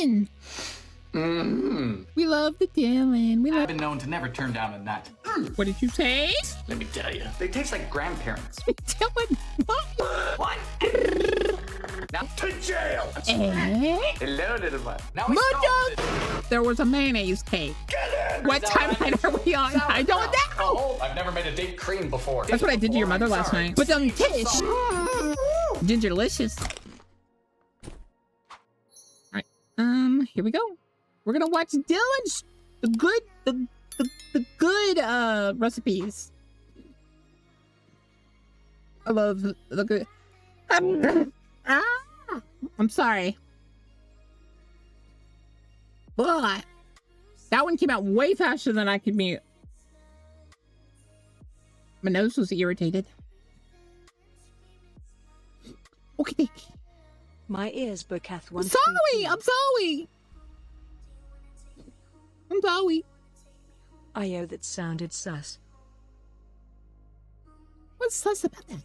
Dylan. We love the Dylan. We love. I've been known to never turn down a nut. What did you say? Let me tell you, they taste like grandparents. Dylan, What? Now to jail. Eh? Hello, little one. Now we Mojo! There was a mayonnaise cake. What timeline are we on? I don't know. Oh, I've never made a date cream before. That's what I did to your mother last night. But Tish. Gingerlicious. All right. Here we go. We're gonna watch Dylan's the good recipes. I love the good. I'm sorry. Ugh. That one came out way faster than I could mute. My nose was irritated. Okay. My ears, Bokath. I'm sorry. I'm sorry. I'm sorry. I that sounded sus. What's sus about that?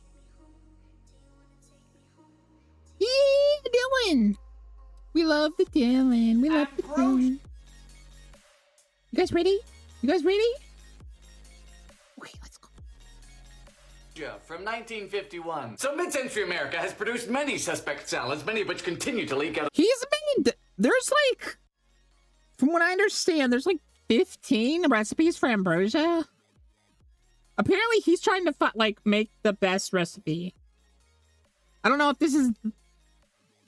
Yeah, Dylan. We love the Dylan. We love the Dylan. You guys ready? You guys ready? Okay, let's go. From 1951. So mid-century America has produced many suspect salads, many of which continue to leak out. He's made, there's like, from what I understand, there's like 15 recipes for ambrosia. Apparently he's trying to make the best recipe. I don't know if this is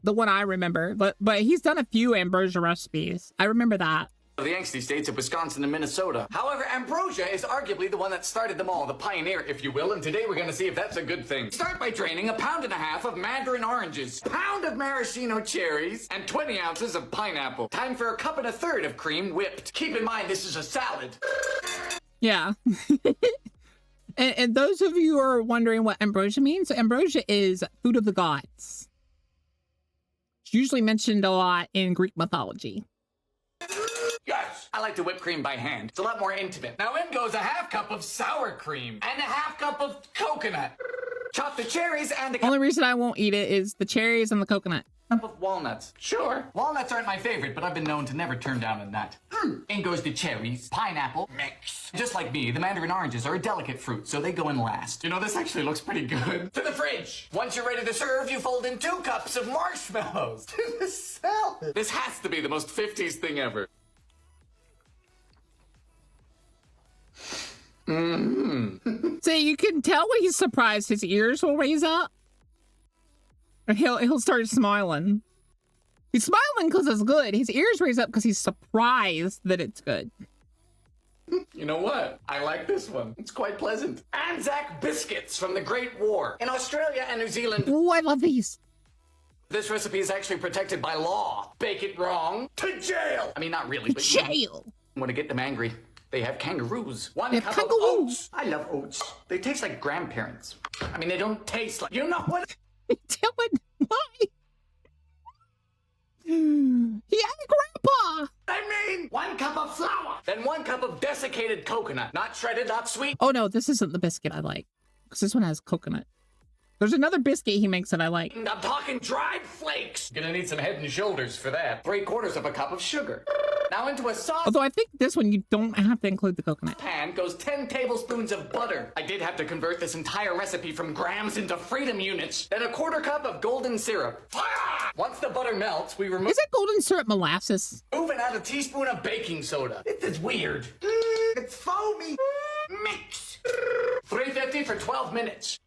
the one I remember, but he's done a few ambrosia recipes. I remember that. The angsty states of Wisconsin and Minnesota. However, ambrosia is arguably the one that started them all, the pioneer, if you will, and today we're going to see if that's a good thing. Start by draining 1.5 pounds of mandarin oranges, a pound of maraschino cherries, and 20 ounces of pineapple. Time for 1.25 cups of cream whipped. Keep in mind, this is a salad. Yeah. and those of you who are wondering what ambrosia means, ambrosia is food of the gods. It's usually mentioned a lot in Greek mythology. Yes, I like to whip cream by hand. It's a lot more intimate. Now in goes 1/2 cup of sour cream and 1/2 cup of coconut. Chop the cherries and Only reason I won't eat it is the cherries and the coconut. Cup of walnuts. Sure. Walnuts aren't my favorite, but I've been known to never turn down a nut. In goes the cherries, pineapple, mix. Just like me, the mandarin oranges are a delicate fruit, so they go in last. You know, this actually looks pretty good. To the fridge. Once you're ready to serve, you fold in 2 cups of marshmallows. To the salad. This has to be the most 50s thing ever. So you can tell when he's surprised, his ears will raise up. And he'll start smiling. He's smiling because it's good. His ears raise up because he's surprised that it's good. You know what? I like this one. It's quite pleasant. Anzac biscuits from the Great War. In Australia and New Zealand. Oh, I love these. This recipe is actually protected by law. Bake it wrong, to jail. I mean, not really, but jail. Want to get them angry. They have kangaroos. 1 They cup have of kangaroos. oats. I love oats. They taste like grandparents. I mean, they don't taste like... You know what? Dylan, why? He had a grandpa. I mean, 1 cup of flour. Then 1 cup of desiccated coconut. Not shredded, not sweet. Oh, no, this isn't the biscuit I like. Because this one has coconut. There's another biscuit he makes that I like. I'm talking dried flakes. Gonna need some head and shoulders for that. 3/4 cup of sugar. Now into a sauce Although I think this one, you don't have to include the coconut. pan goes 10 tablespoons of butter. I did have to convert this entire recipe from grams into freedom units. Then 1/4 cup of golden syrup. Once the butter melts, we remove... Is it golden syrup molasses? Move and add 1 teaspoon of baking soda. This is weird. It's foamy. Mix. 350 for 12 minutes.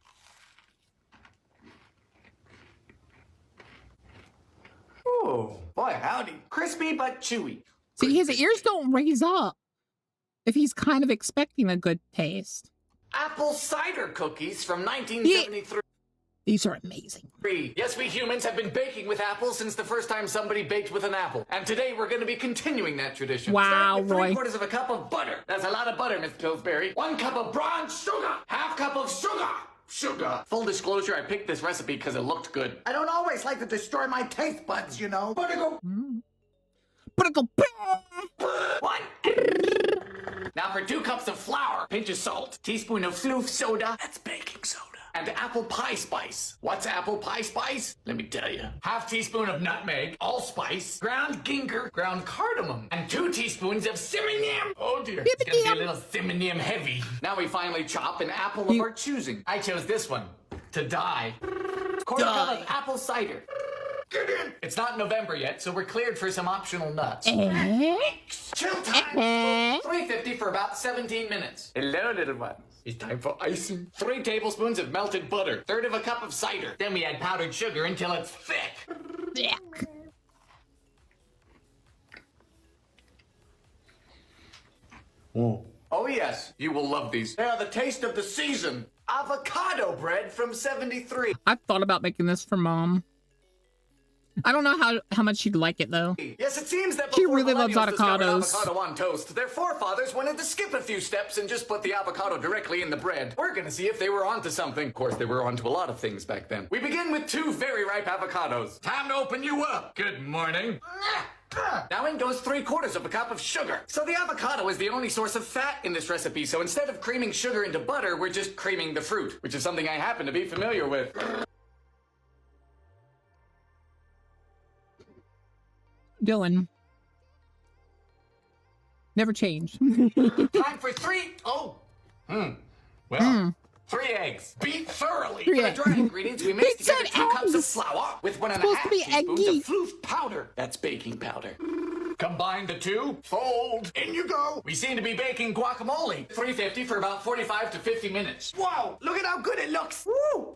Oh, boy, howdy. Crispy but chewy. See, his ears don't raise up if he's kind of expecting a good taste. Apple cider cookies from 1973. These are amazing. Yes, we humans have been baking with apples since the first time somebody baked with an apple. And today we're going to be continuing that tradition. Wow, Roy. 3/4 cup of butter. That's a lot of butter, Miss Pillsbury. 1 cup of brown sugar. 1/2 cup of sugar. Sugar. Full disclosure, I picked this recipe because it looked good. I don't always like to destroy my taste buds, you know. But I go... But I go... What? Now for 2 cups of flour, pinch of salt, teaspoon of floof soda, that's baking soda, And apple pie spice. What's apple pie spice? Let me tell you. Half teaspoon of nutmeg, allspice, ground ginger, ground cardamom, and 2 teaspoons of cinnamon. Oh dear, it's gonna be a little cinnamon heavy. Now we finally chop an apple of our choosing. I chose this one, to die. Quarter cup of apple cider. Get in. It's not November yet, so we're cleared for some optional nuts. Chill time. 350 for about 17 minutes. Hello, little one. It's time for icing. 3 tablespoons of melted butter. 1/3 of a cup of cider. Then we add powdered sugar until it's thick. Oh yes, you will love these. They are the taste of the season. Avocado bread from 73. I've thought about making this for Mom. I don't know how much she'd like it though. Yes, it seems that She before really loves millennials discovered avocados. avocado on toast, their forefathers wanted to skip a few steps and just put the avocado directly in the bread. We're gonna see if they were onto something. Of course, they were onto a lot of things back then. We begin with 2 very ripe avocados. Time to open you up. Good morning. Now in goes 3/4 of a cup of sugar. So the avocado is the only source of fat in this recipe, so instead of creaming sugar into butter, we're just creaming the fruit, which is something I happen to be familiar with. Dylan. Never change. Time for 3. Well, 3 eggs. Beat thoroughly. For the dry ingredients, we mix He together said 2 cups of eggs. flour with 1 Supposed to 1/2 be teaspoons eggy. of floof powder. That's baking powder. Combine the 2. Fold. In you go. We seem to be baking guacamole. 350 for about 45 to 50 minutes. Wow, look at how good it looks. Woo!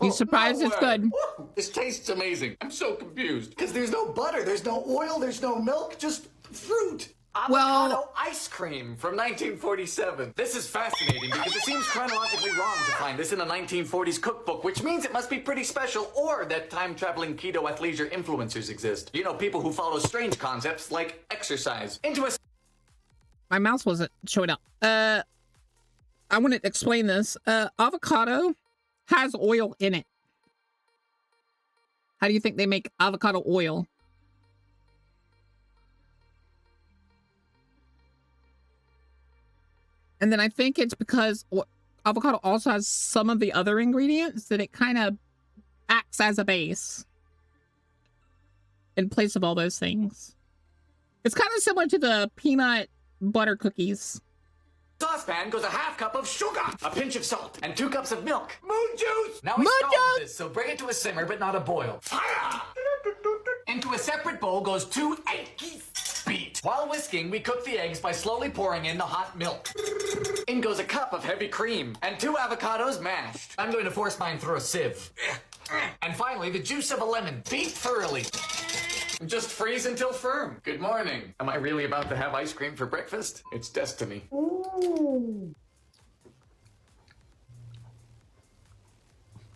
He's surprised it's good. Woo! This tastes amazing. I'm so confused. Because there's no butter, there's no oil, there's no milk, just fruit. Avocado ice cream from 1947. This is fascinating because it seems chronologically wrong to find this in a 1940s cookbook, which means it must be pretty special, or that time-traveling keto athleisure influencers exist. You know, people who follow strange concepts like exercise. My mouse wasn't showing up. I want to explain this. Avocado has oil in it. How do you think they make avocado oil? And then I think it's because avocado also has some of the other ingredients that it kind of acts as a base in place of all those things. It's kind of similar to the peanut butter cookies. Saucepan goes a 1/2 cup of sugar, a pinch of salt, and 2 cups of milk. Moon juice! Now we Moon scald juice! this, so bring it to a simmer, but not a boil. Fire! Into a separate bowl goes 2 eggs. Beat. While whisking, we cook the eggs by slowly pouring in the hot milk. In goes a cup of heavy cream, and 2 avocados mashed. I'm going to force mine through a sieve. And finally, the juice of a lemon. Beat thoroughly. Just freeze until firm. Good morning. Am I really about to have ice cream for breakfast? It's destiny. Ooh.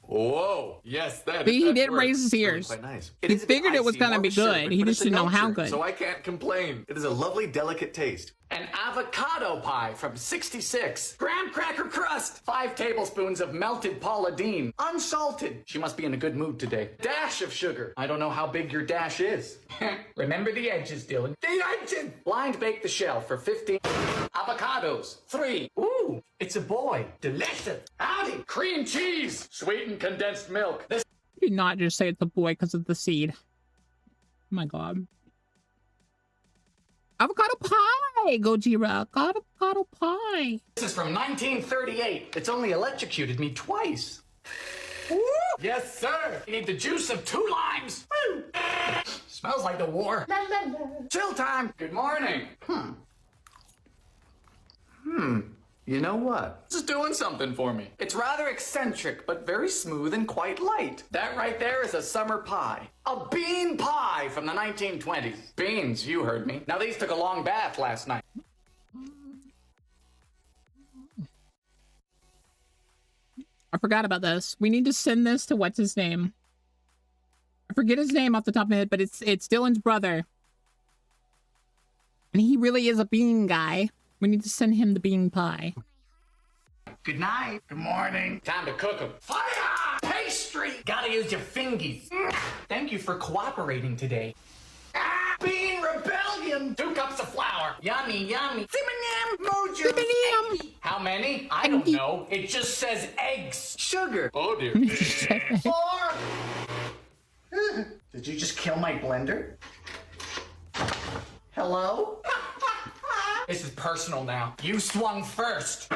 Whoa. Yes, that See, he that didn't works. raise his It's really ears. quite nice. He figured it was gonna be good. He just didn't know how good. So I can't complain. It is a lovely, delicate taste. An avocado pie from 66. Graham cracker crust. 5 tablespoons of melted Paula Deen. Unsalted. She must be in a good mood today. Dash of sugar. I don't know how big your dash is. Remember the edges, Dylan. The edges! Blind bake the shell for 15. Avocados. 3. Ooh, it's a boy. Delicious. Howdy. Cream cheese. Sweetened condensed milk. This Do not just say it's a boy because of the seed. Oh my god. Avocado pie, Gojira. Avocado pie. is from 1938. It's only electrocuted me twice. Woo! Yes, sir. You need the juice of 2 limes. Woo! Smells like the war. Chill time. Good morning. You know what? This is doing something for me. It's rather eccentric, but very smooth and quite light. That right there is a summer pie. A bean pie from the 1920s. Beans, you heard me. Now these took a long bath last night. I forgot about this. We need to send this to what's his name? I forget his name off the top of my head, but it's Dylan's brother. And he really is a bean guy. We need to send him the bean pie. Good night. Good morning. Time to cook them. Fire! Pastry! Gotta use your fingies. Thank you for cooperating today. Bean rebellion! Volume. 2 cups of flour. Yummy, yummy. Simmer-yam. Mojo. Simmer-yam. How many? I don't know. It just says eggs. Sugar. Oh, dear. 4. Did you just kill my blender? Hello? This is personal now. You swung first.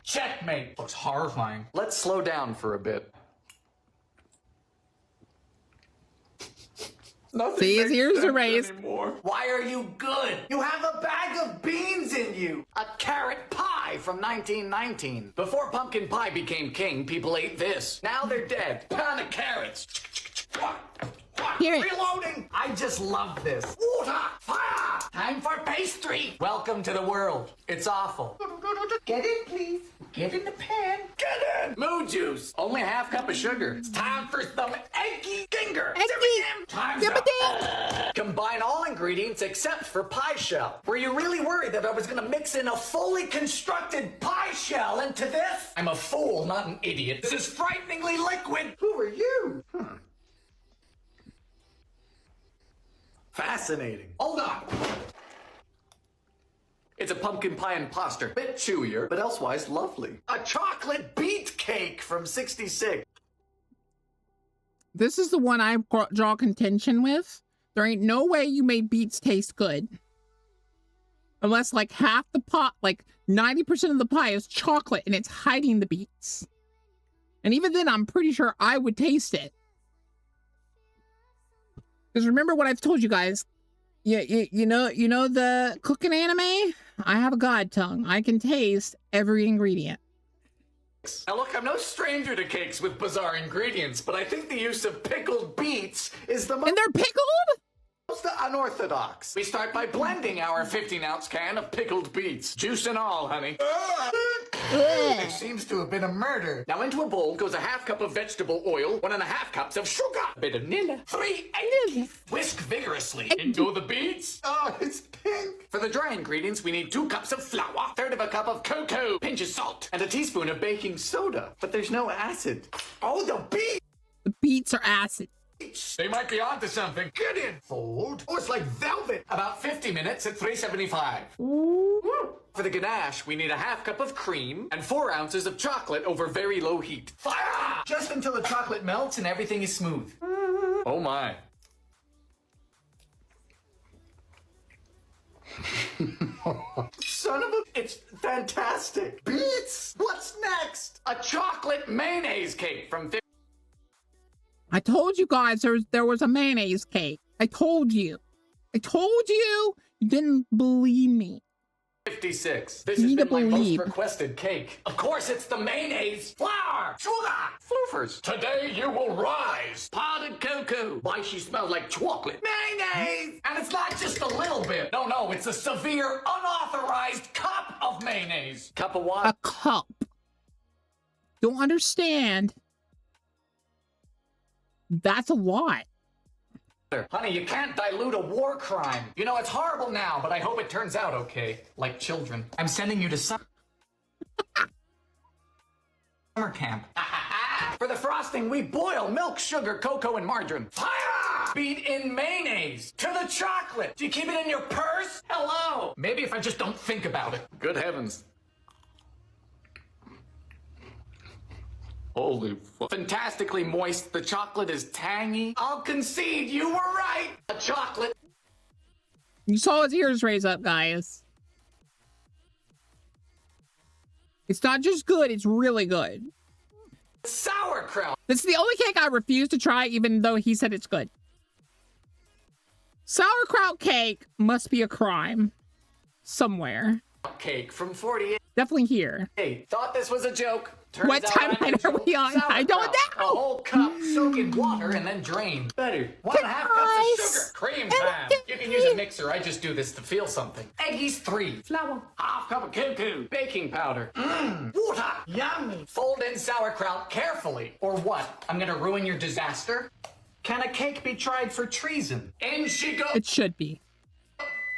Checkmate. Looks horrifying. Let's slow down for a bit. Nothing See, his makes ears are sense raised. anymore. Why are you good? You have a bag of beans in you. A carrot pie from 1919. Before pumpkin pie became king, people ate this. Now they're dead. Pound of carrots. Carrots. Reloading. I just love this. Water. Fire. Time for pastry. Welcome to the world. It's awful. Get in, please. Get in the pan. Get in. Moo juice. Only a half cup of sugar. It's time for some eggy ginger. Eggy. Time's up. Combine all ingredients except for pie shell. Were you really worried that I was going to mix in a fully constructed pie shell into this? I'm a fool, not an idiot. This is frighteningly liquid. Who are you? Fascinating. Hold on. It's a pumpkin pie imposter. Bit chewier, but elsewise lovely. A chocolate beet cake from 66. This is the one I draw contention with. There ain't no way you made beets taste good. Unless like half the pot, like 90% of the pie is chocolate and it's hiding the beets. And even then, I'm pretty sure I would taste it. Because remember what I've told you guys. You know the cooking anime? I have a god tongue. I can taste every ingredient. Now look, I'm no stranger to cakes with bizarre ingredients, but I think the use of pickled beets is the most... And they're pickled? Unorthodox. We start by blending our 15-ounce can of pickled beets. Juice and all, honey. There seems to have been a murder. Now into a bowl goes a half cup of vegetable oil, 1.5 cups of sugar, a bit of vanilla, 3 eggs. Whisk vigorously. Into the beets. Oh, it's pink. For the dry ingredients, we need 2 cups of flour, 1/3 of a cup of cocoa, pinch of salt, and a teaspoon of baking soda. But there's no acid. Oh, the beets! The beets are acid. They might be onto something. Get in. Fold. Oh, it's like velvet. About 50 minutes at 375. Woo. For the ganache, we need a half cup of cream and 4 ounces of chocolate over very low heat. Fire! Just until the chocolate melts and everything is smooth. Oh my. Son of a... It's fantastic. Beets? What's next? A chocolate mayonnaise cake from... I told you guys there was a mayonnaise cake. I told you. You didn't believe me. 56. This has been my most requested cake. Of course, it's the mayonnaise. Flour. Sugar. Floofers. Today you will rise. Powdered cocoa. Why, she smells like chocolate. Mayonnaise. And it's not just a little bit. No, it's a severe, unauthorized cup of mayonnaise. Cup of what? A cup. Don't understand. That's a lot. Honey, you can't dilute a war crime. You know, it's horrible now, but I hope it turns out okay. Like children. I'm sending you to summer camp. For the frosting, we boil milk, sugar, cocoa, and margarine. Fire! Beat in mayonnaise. To the chocolate. Do you keep it in your purse? Hello. Maybe if I just don't think about it. Good heavens. Holy fuck. Fantastically moist. The chocolate is tangy. I'll concede you were right. The chocolate. You saw his ears raise up, guys. It's not just good, it's really good. Sauerkraut. This is the only cake I refuse to try, even though he said it's good. Sauerkraut cake must be a crime. Somewhere. Cake from 48. Definitely here. Hey, thought this was a joke. Turns What timeline are we on? I don't know. A whole cup, soak in water, and then drain. Better. 1.5 cups of sugar. Cream time. You can use a mixer. I just do this to feel something. Eggies 3. Flour. Half cup of cocoa. Baking powder. Water. Yummy. Fold in sauerkraut carefully. Or what? I'm gonna ruin your disaster? Can a cake be tried for treason? In she goes. It should be.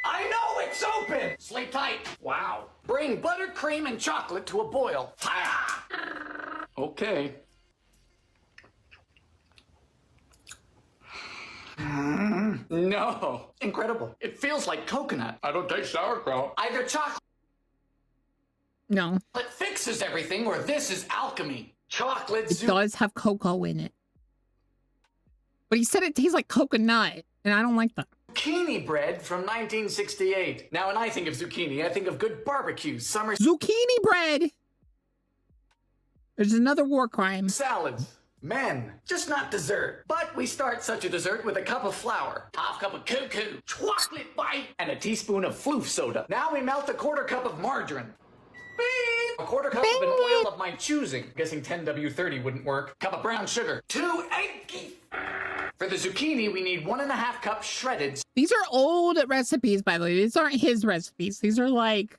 I know it's open! Sleep tight. Wow. Bring buttercream and chocolate to a boil. Fire! Okay. No. Incredible. It feels like coconut. I don't taste sauerkraut. Either chocolate No, fixes everything, or this is alchemy. Chocolate it does have cocoa in it. But he said it tastes like coconut, and I don't like that. zucchini bread from 1968. Now, when I think of zucchini, I think of good barbecue, summer Zucchini bread! There's another war crime. salads. Men, just not dessert. But we start such a dessert with a cup of flour, half cup of cuckoo, chocolate bite, and a teaspoon of floof soda. Now we melt a quarter cup of margarine. Beep. A quarter cup of an oil of my choosing. Guessing 10W30 wouldn't work. Cup of brown sugar. 2 eggs. For the zucchini, we need 1.5 cups shredded. These are old recipes, by the way. These aren't his recipes. These are like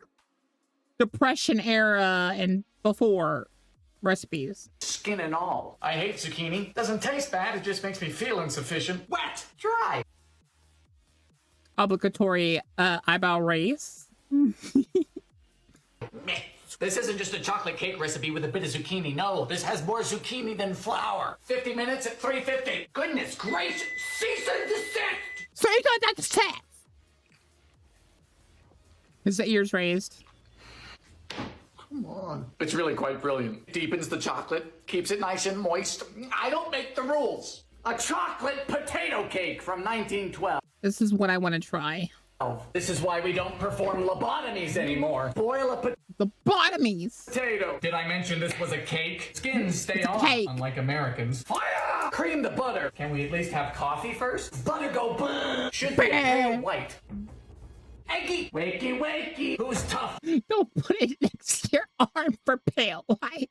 Depression era and before recipes. Skin and all. I hate zucchini. Doesn't taste bad, it just makes me feel insufficient. Wet. Dry. Obligatory eyebrow raise. This isn't just a chocolate cake recipe with a bit of zucchini. No, this has more zucchini than flour. 50 minutes at 350. Goodness gracious. Cease and desist. His ears raised. Come on. It's really quite brilliant. Deepens the chocolate, keeps it nice and moist. I don't make the rules. A chocolate potato cake from 1912. This is what I want to try. This is why we don't perform lobotomies anymore. Boil a The bottomies. potato. Did I mention this was a cake? Skins stay on, cake. unlike Americans. Fire! Cream the butter. Can we at least have coffee first? Butter go burn. Should be pale white. Eggy. Wakey, wakey. Who's tough? Don't put it next to your arm for pale white.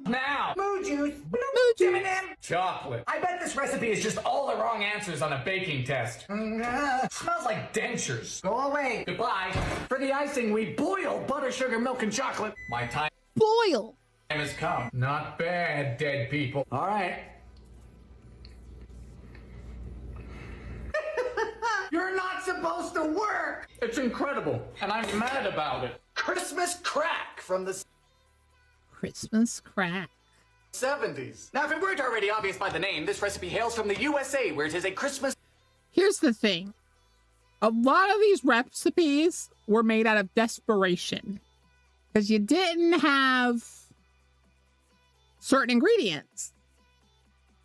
Now. Moo juice. M&M. Chocolate. I bet this recipe is just all the wrong answers on a baking test. Smells like dentures. Go away. Goodbye. For the icing, we boil butter, sugar, milk, and chocolate. My time Boil. has come. Not bad, dead people. All right. You're not supposed to work. It's incredible, and I'm mad about it. Christmas crack from the Christmas crack. 70s. Now, if it weren't already obvious by the name, this recipe hails from the USA, where it is a Christmas... Here's the thing. A lot of these recipes were made out of desperation. Because you didn't have certain ingredients.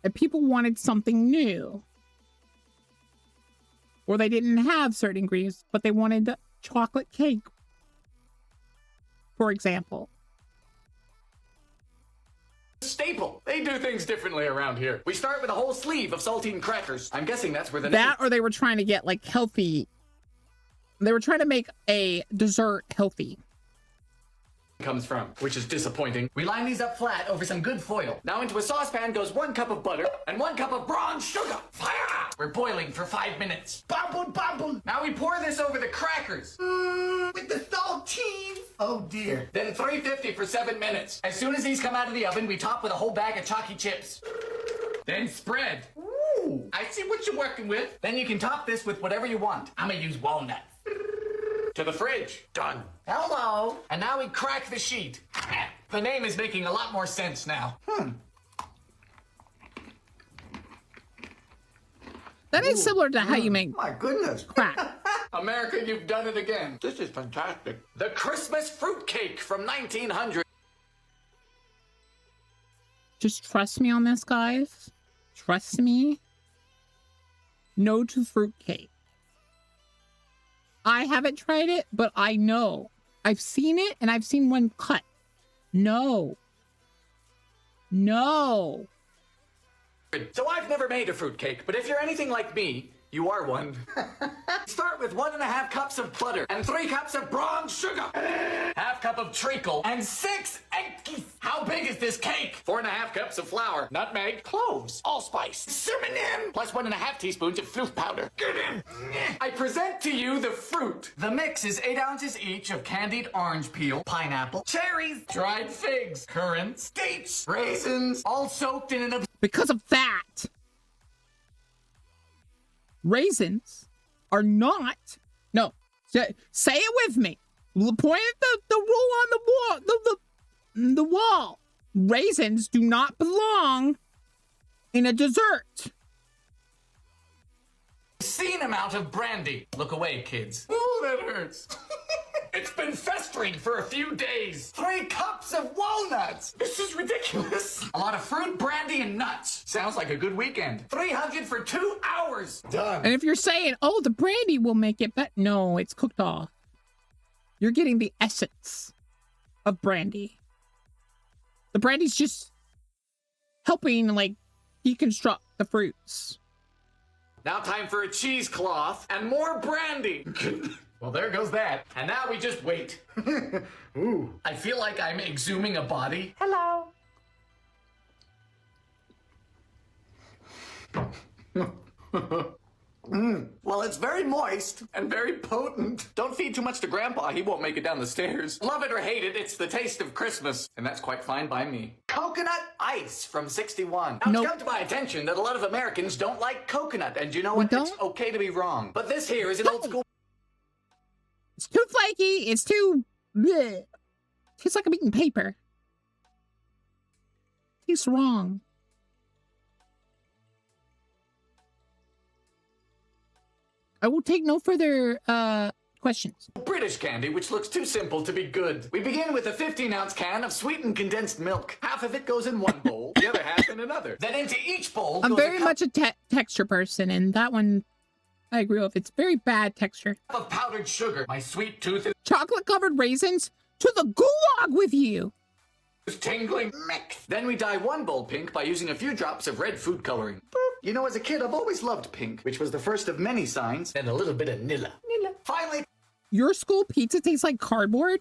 And people wanted something new. Or they didn't have certain ingredients, but they wanted chocolate cake. For example. staple. They do things differently around here. We start with a whole sleeve of saltine crackers. I'm guessing that's where the that, or they were trying to get like healthy. They were trying to make a dessert healthy. Comes from, which is disappointing. We line these up flat over some good foil. Now into a saucepan goes 1 cup of butter and 1 cup of brown sugar. Fire! We're boiling for 5 minutes. Bubble, bubble. Now we pour this over the crackers. With the saltines. Oh dear. Then 350 for 7 minutes. As soon as these come out of the oven, we top with a whole bag of chalky chips. Then spread. Ooh, I see what you're working with. Then you can top this with whatever you want. I'm gonna use walnuts. To the fridge. Done. Hello. And now we crack the sheet. The name is making a lot more sense now. That is similar to how you make My goodness. crack. America, you've done it again. This is fantastic. The Christmas fruitcake from 1900. Just trust me on this, guys. Trust me. No to fruitcake. I haven't tried it, but I know. I've seen it, and I've seen one cut. No. No. So I've never made a fruitcake, but if you're anything like me, you are one. Start with 1.5 cups of butter and 3 cups of brown sugar. Half cup of treacle and 6 eggs. How big is this cake? 4.5 cups of flour, nutmeg, cloves, allspice, cinnamon, plus 1.5 teaspoons of floof powder. Get in. I present to you the fruit. The mix is 8 ounces each of candied orange peel, pineapple, cherries, dried figs, currants, dates, raisins, all soaked in an... Because of that, raisins are not, no, say it with me. Point at the rule on the wall, the wall. Raisins do not belong in a dessert. obscene amount of brandy. Look away, kids. Oh, that hurts. It's been festering for a few days. 3 cups of walnuts. This is ridiculous. A lot of fruit, brandy, and nuts. Sounds like a good weekend. 300 for 2 hours. Done. And if you're saying, oh, the brandy will make it better. No, it's cooked off. You're getting the essence of brandy. The brandy's just helping, like, deconstruct the fruits. Now time for a cheesecloth and more brandy. Well, there goes that. And now we just wait. Ooh. I feel like I'm exhuming a body. Hello. Well, it's very moist and very potent. Don't feed too much to Grandpa. He won't make it down the stairs. Love it or hate it, it's the taste of Christmas. And that's quite fine by me. Coconut ice from 61. Now, It's come to my attention that a lot of Americans don't like coconut. And you know what? It's okay to be wrong. But this here is an old school... It's too flaky. It's too... bleh. Tastes like I'm eating paper. Tastes wrong. I will take no further questions. British candy, which looks too simple to be good. We begin with a 15-ounce can of sweetened condensed milk. Half of it goes in one bowl, the other half in another. Then into each bowl I'm goes very much a texture person, and that one I agree with. It's very bad texture. of powdered sugar. My sweet tooth Chocolate-covered raisins to the gulag with you. is tingling. Mix. Then we dye one bowl pink by using a few drops of red food coloring. Boop. You know, as a kid, I've always loved pink, which was the first of many signs, and a little bit of Nilla. Finally, Your school pizza tastes like cardboard?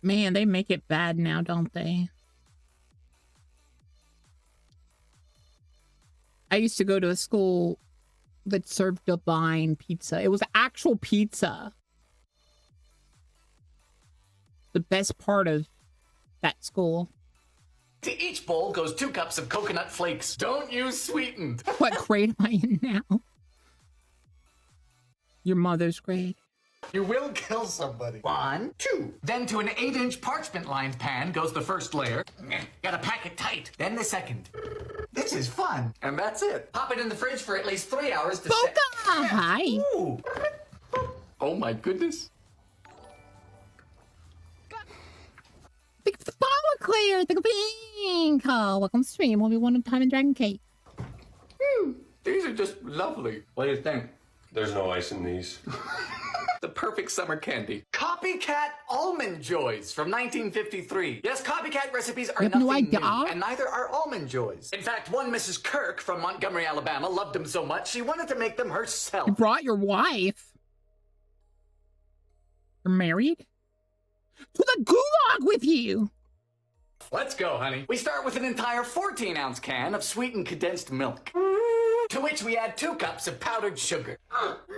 Man, they make it bad now, don't they? I used to go to a school that served divine pizza. It was actual pizza. The best part of that school. to each bowl goes 2 cups of coconut flakes. Don't use sweetened. What grade am I in now? Your mother's grade. You will kill somebody. 1, 2. Then to an 8-inch parchment-lined pan goes the first layer. Gotta pack it tight. Then the second. This is fun. And that's it. Pop it in the fridge for at least 3 hours to set. Boka! Hi. Ooh. Oh my goodness. Thank you for the follow, Claire. Thank you for being welcome to stream. We'll be one of time and dragon cake. These are just lovely. What do you think? There's no ice in these. The perfect summer candy. Copycat Almond Joys from 1953. Yes, copycat recipes are You have no nothing idea? new, and neither are Almond Joys. In fact, one Mrs. Kirk from Montgomery, Alabama loved them so much she wanted to make them herself. You brought your wife. You're married? To the gulag with you. Let's go, honey. We start with an entire 14-ounce can of sweetened condensed milk, to which we add 2 cups of powdered sugar.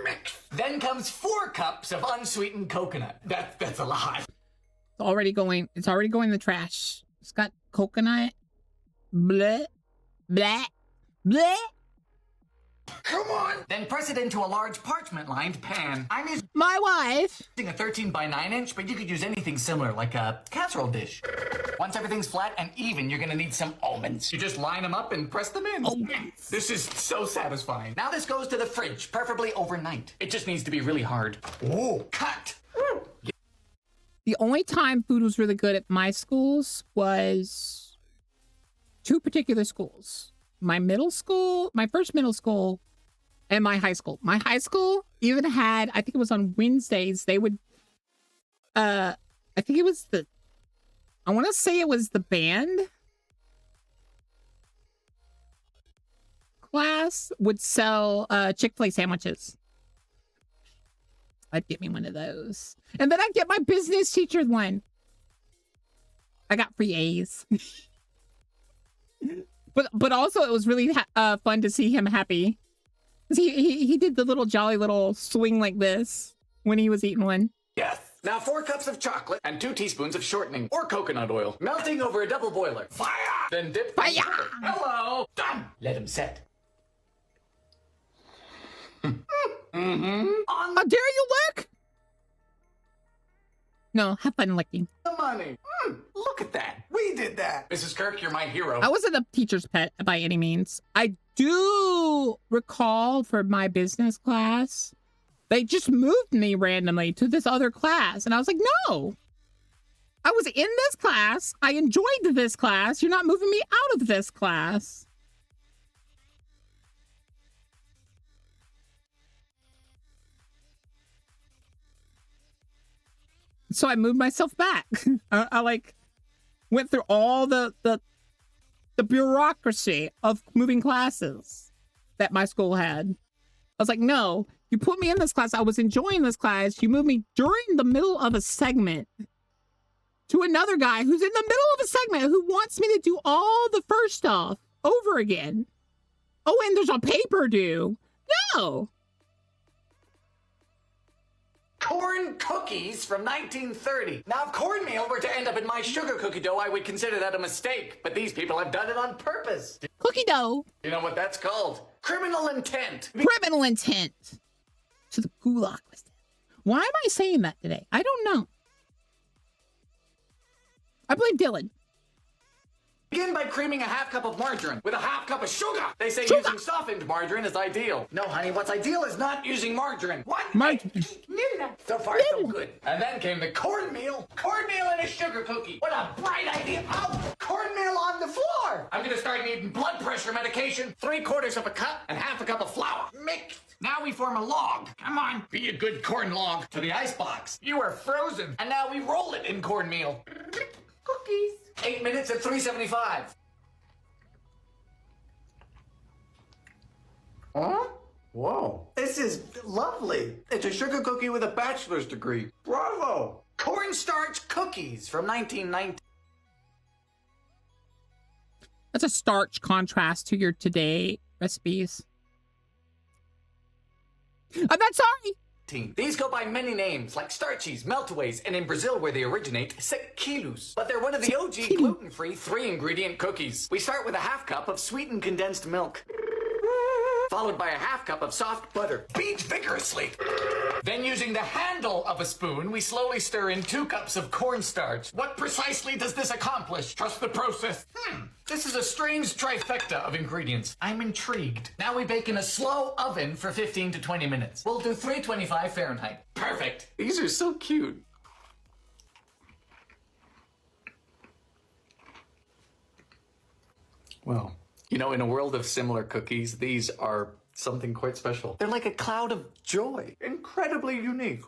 Mix. Then comes 4 cups of unsweetened coconut. That's a lot. It's already going in the trash. It's got coconut. Bleh. Bleh. Bleh. Come on. Then press it into a large parchment-lined pan. I'm using My wife. a 13 by 9 inch, but you could use anything similar, like a casserole dish. Once everything's flat and even, you're gonna need some almonds. You just line them up and press them in. Almonds. This is so satisfying. Now this goes to the fridge, preferably overnight. It just needs to be really hard. Ooh, cut. The only time food was really good at my schools was 2 particular schools. My middle school, my first middle school, and my high school. My high school even had, I think it was on Wednesdays, they would, I think it was I want to say it was the band class would sell Chick-fil-A sandwiches. I'd get me one of those. And then I'd get my business teacher one. I got free A's. But also it was really fun to see him happy. 'Cause he did the little jolly little swing like this when he was eating one. Yes. Now 4 cups of chocolate and 2 teaspoons of shortening or coconut oil, melting over a double boiler. Fire! Then dip. Fire! Hello. Done. Let him set. Mm-hmm. On How dare you lick? No, have fun licking. the money. Look at that. We did that. Mrs. Kirk, you're my hero. I wasn't a teacher's pet by any means. I do recall for my business class, they just moved me randomly to this other class. And I was like, no, I was in this class. I enjoyed this class. You're not moving me out of this class. So I moved myself back. I like went through all the bureaucracy of moving classes that my school had. I was like, no, you put me in this class. I was enjoying this class. You moved me during the middle of a segment to another guy who's in the middle of a segment who wants me to do all the first stuff over again. Oh, and there's a paper due. No. Corn cookies from 1930. Now, if cornmeal were to end up in my sugar cookie dough, I would consider that a mistake. But these people have done it on purpose. Cookie dough. You know what that's called? Criminal intent. Criminal intent. To the gulag was dead. Why am I saying that today? I don't know. I blame Dylan. Begin by creaming a half cup of margarine with a half cup of sugar. They say using softened margarine is ideal. No, honey, what's ideal is not using margarine. What? Margarine. So far, so good. And then came the cornmeal. Cornmeal in a sugar cookie. What a bright idea. Oh, cornmeal on the floor. I'm going to start needing blood pressure medication, 3/4 of a cup, and half a cup of flour. Mixed. Now we form a log. Come on, be a good corn log. To the icebox. You are frozen. And now we roll it in cornmeal. Cookies. 8 minutes at 375. Huh? Whoa. This is lovely. It's a sugar cookie with a bachelor's degree. Bravo. Cornstarch cookies from 1990. That's a starch contrast to your today recipes. I'm not sorry. These go by many names, like starchies, meltaways, and in Brazil, where they originate, sequilhos. But they're one of the OG gluten-free 3-ingredient cookies. We start with a half cup of sweetened condensed milk, followed by a half cup of soft butter. Beat vigorously. Then, using the handle of a spoon, we slowly stir in 2 cups of cornstarch. What precisely does this accomplish? Trust the process. This is a strange trifecta of ingredients. I'm intrigued. Now we bake in a slow oven for 15 to 20 minutes. We'll do 325 Fahrenheit. Perfect. These are so cute. Well, you know, in a world of similar cookies, these are something quite special. They're like a cloud of joy. Incredibly unique.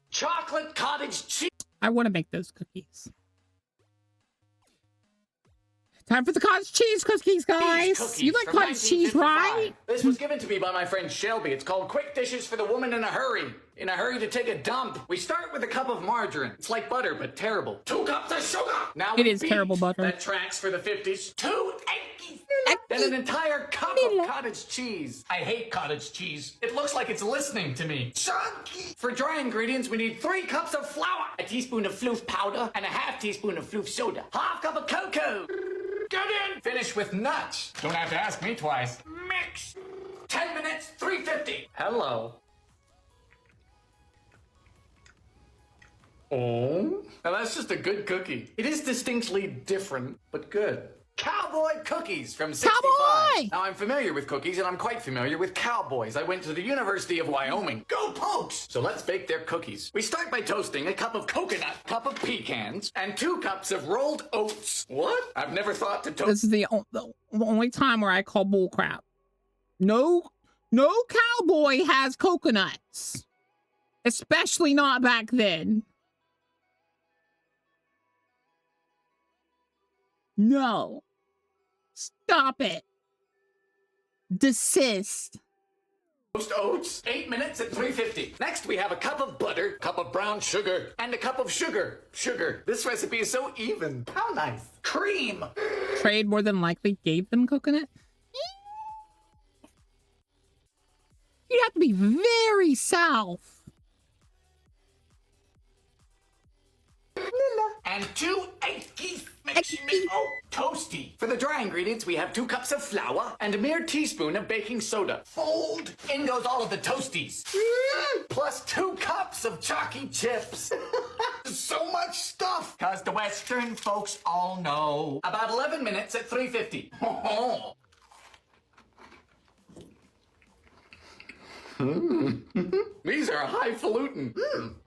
Chocolate cottage cheese. I want to make those cookies. Time for the cottage cheese cookies, guys. You like cottage cheese, right? This was given to me by my friend Shelby. It's called Quick Dishes for the Woman in a Hurry. In a hurry to take a dump. We start with a cup of margarine. It's like butter, but terrible. 2 cups of sugar. Now it is terrible butter. That tracks for the 50s. 2 eggs. Then an entire cup of cottage cheese. I hate cottage cheese. It looks like it's listening to me. Chunky. For dry ingredients, we need 3 cups of flour, a teaspoon of floof powder, and a half teaspoon of floof soda. Half cup of cocoa. Get in. Finish with nuts. Don't have to ask me twice. Mix. 10 minutes, 350. Hello. Oh? Now that's just a good cookie. It is distinctly different, but good. Cowboy cookies from 65. Cowboy! Now I'm familiar with cookies and I'm quite familiar with cowboys. I went to the University of Wyoming. Go Pokes! So let's bake their cookies. We start by toasting a cup of coconut, cup of pecans, and 2 cups of rolled oats. What? I've never thought to toast. This is the only time where I call bull crap. No cowboy has coconuts. Especially not back then. No. Stop it. Desist. Toast oats, 8 minutes at 350. Next, we have a cup of butter, cup of brown sugar, and a cup of sugar. Sugar. This recipe is so even. How nice. Cream. Trade more than likely gave them coconut. You have to be very south. And 2 eggs. Oh, toasty. For the dry ingredients, we have 2 cups of flour and a mere teaspoon of baking soda. Fold. In goes all of the toasties. Plus 2 cups of chalky chips. so much stuff. Cause the Western folks all know. About 11 minutes at 3:50. These are highfalutin.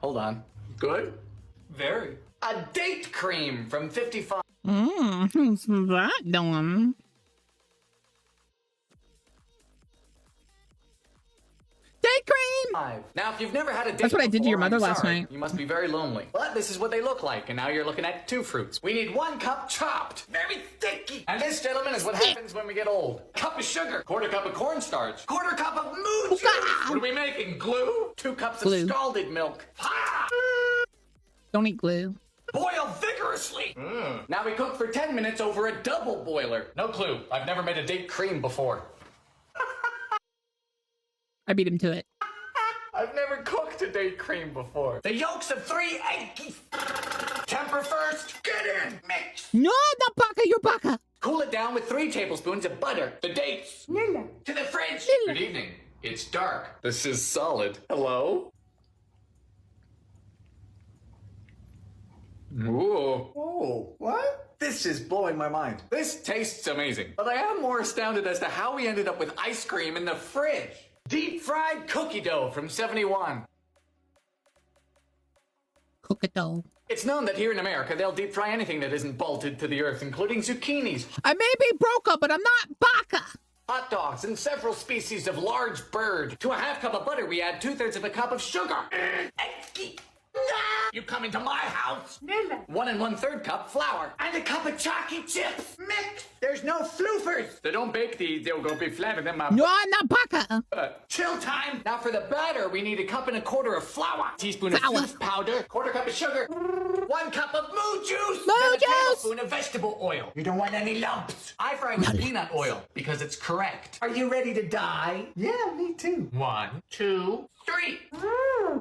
Hold on. Good? Very. A date cream from 55. What's that doing? Date cream! Now, if you've never had a date That's what I did to your before, mother I'm last sorry. night. You must be very lonely. But this is what they look like, and now you're looking at 2 fruits. We need 1 cup chopped. Very sticky. And this, gentlemen, is what happens when we get old. Cup of sugar. 1/4 cup of cornstarch. 1/4 cup of moon juice. What are we making? Glue? 2 cups Glue. of scalded milk. Ha! Don't eat glue. Boil vigorously. Now we cook for 10 minutes over a double boiler. No clue. I've never made a date cream before. I beat him to it. I've never cooked a date cream before. The yolks of 3 eggs. Temper first. Get in. Mix. No, not baka, you're baka. Cool it down with 3 tablespoons of butter. The dates. To the fridge. Good evening. It's dark. This is solid. Hello? Ooh. Oh, what? This is blowing my mind. This tastes amazing. But I am more astounded as to how we ended up with ice cream in the fridge. Deep fried cookie dough from 71. Cook it though. It's known that here in America, they'll deep fry anything that isn't bolted to the earth, including zucchinis, I may be broke up, but I'm not baka. hot dogs, and several species of large bird. To a 1/2 cup of butter, we add 2/3 of a cup of sugar. You come into my house. 1 1/3 cup flour. And a cup of chalky chips. Mix. There's no floofers. They don't bake these. They'll go be flat in them. No, I'm not baka. Chill time. Now for the batter, we need 1 1/4 cup of flour. Teaspoon of Flour. foods powder. 1/4 cup of sugar. 1 cup of moo juice. Moo and a juice. tablespoon of vegetable oil. You don't want any lumps. I fry with peanut oil because it's correct. Are you ready to die? Yeah, me too. 1, 2, 3.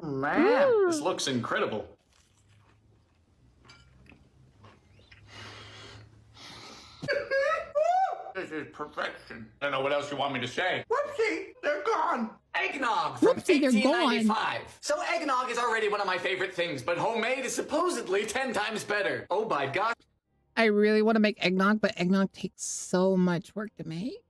Man, this looks incredible. This is perfection. I don't know what else you want me to say. Whoopsie, they're gone. Eggnog from Whoopsie, they're gone. 1895. So eggnog is already one of my favorite things, but homemade is supposedly 10 times better. Oh my gosh, I really want to make eggnog, but eggnog takes so much work to make.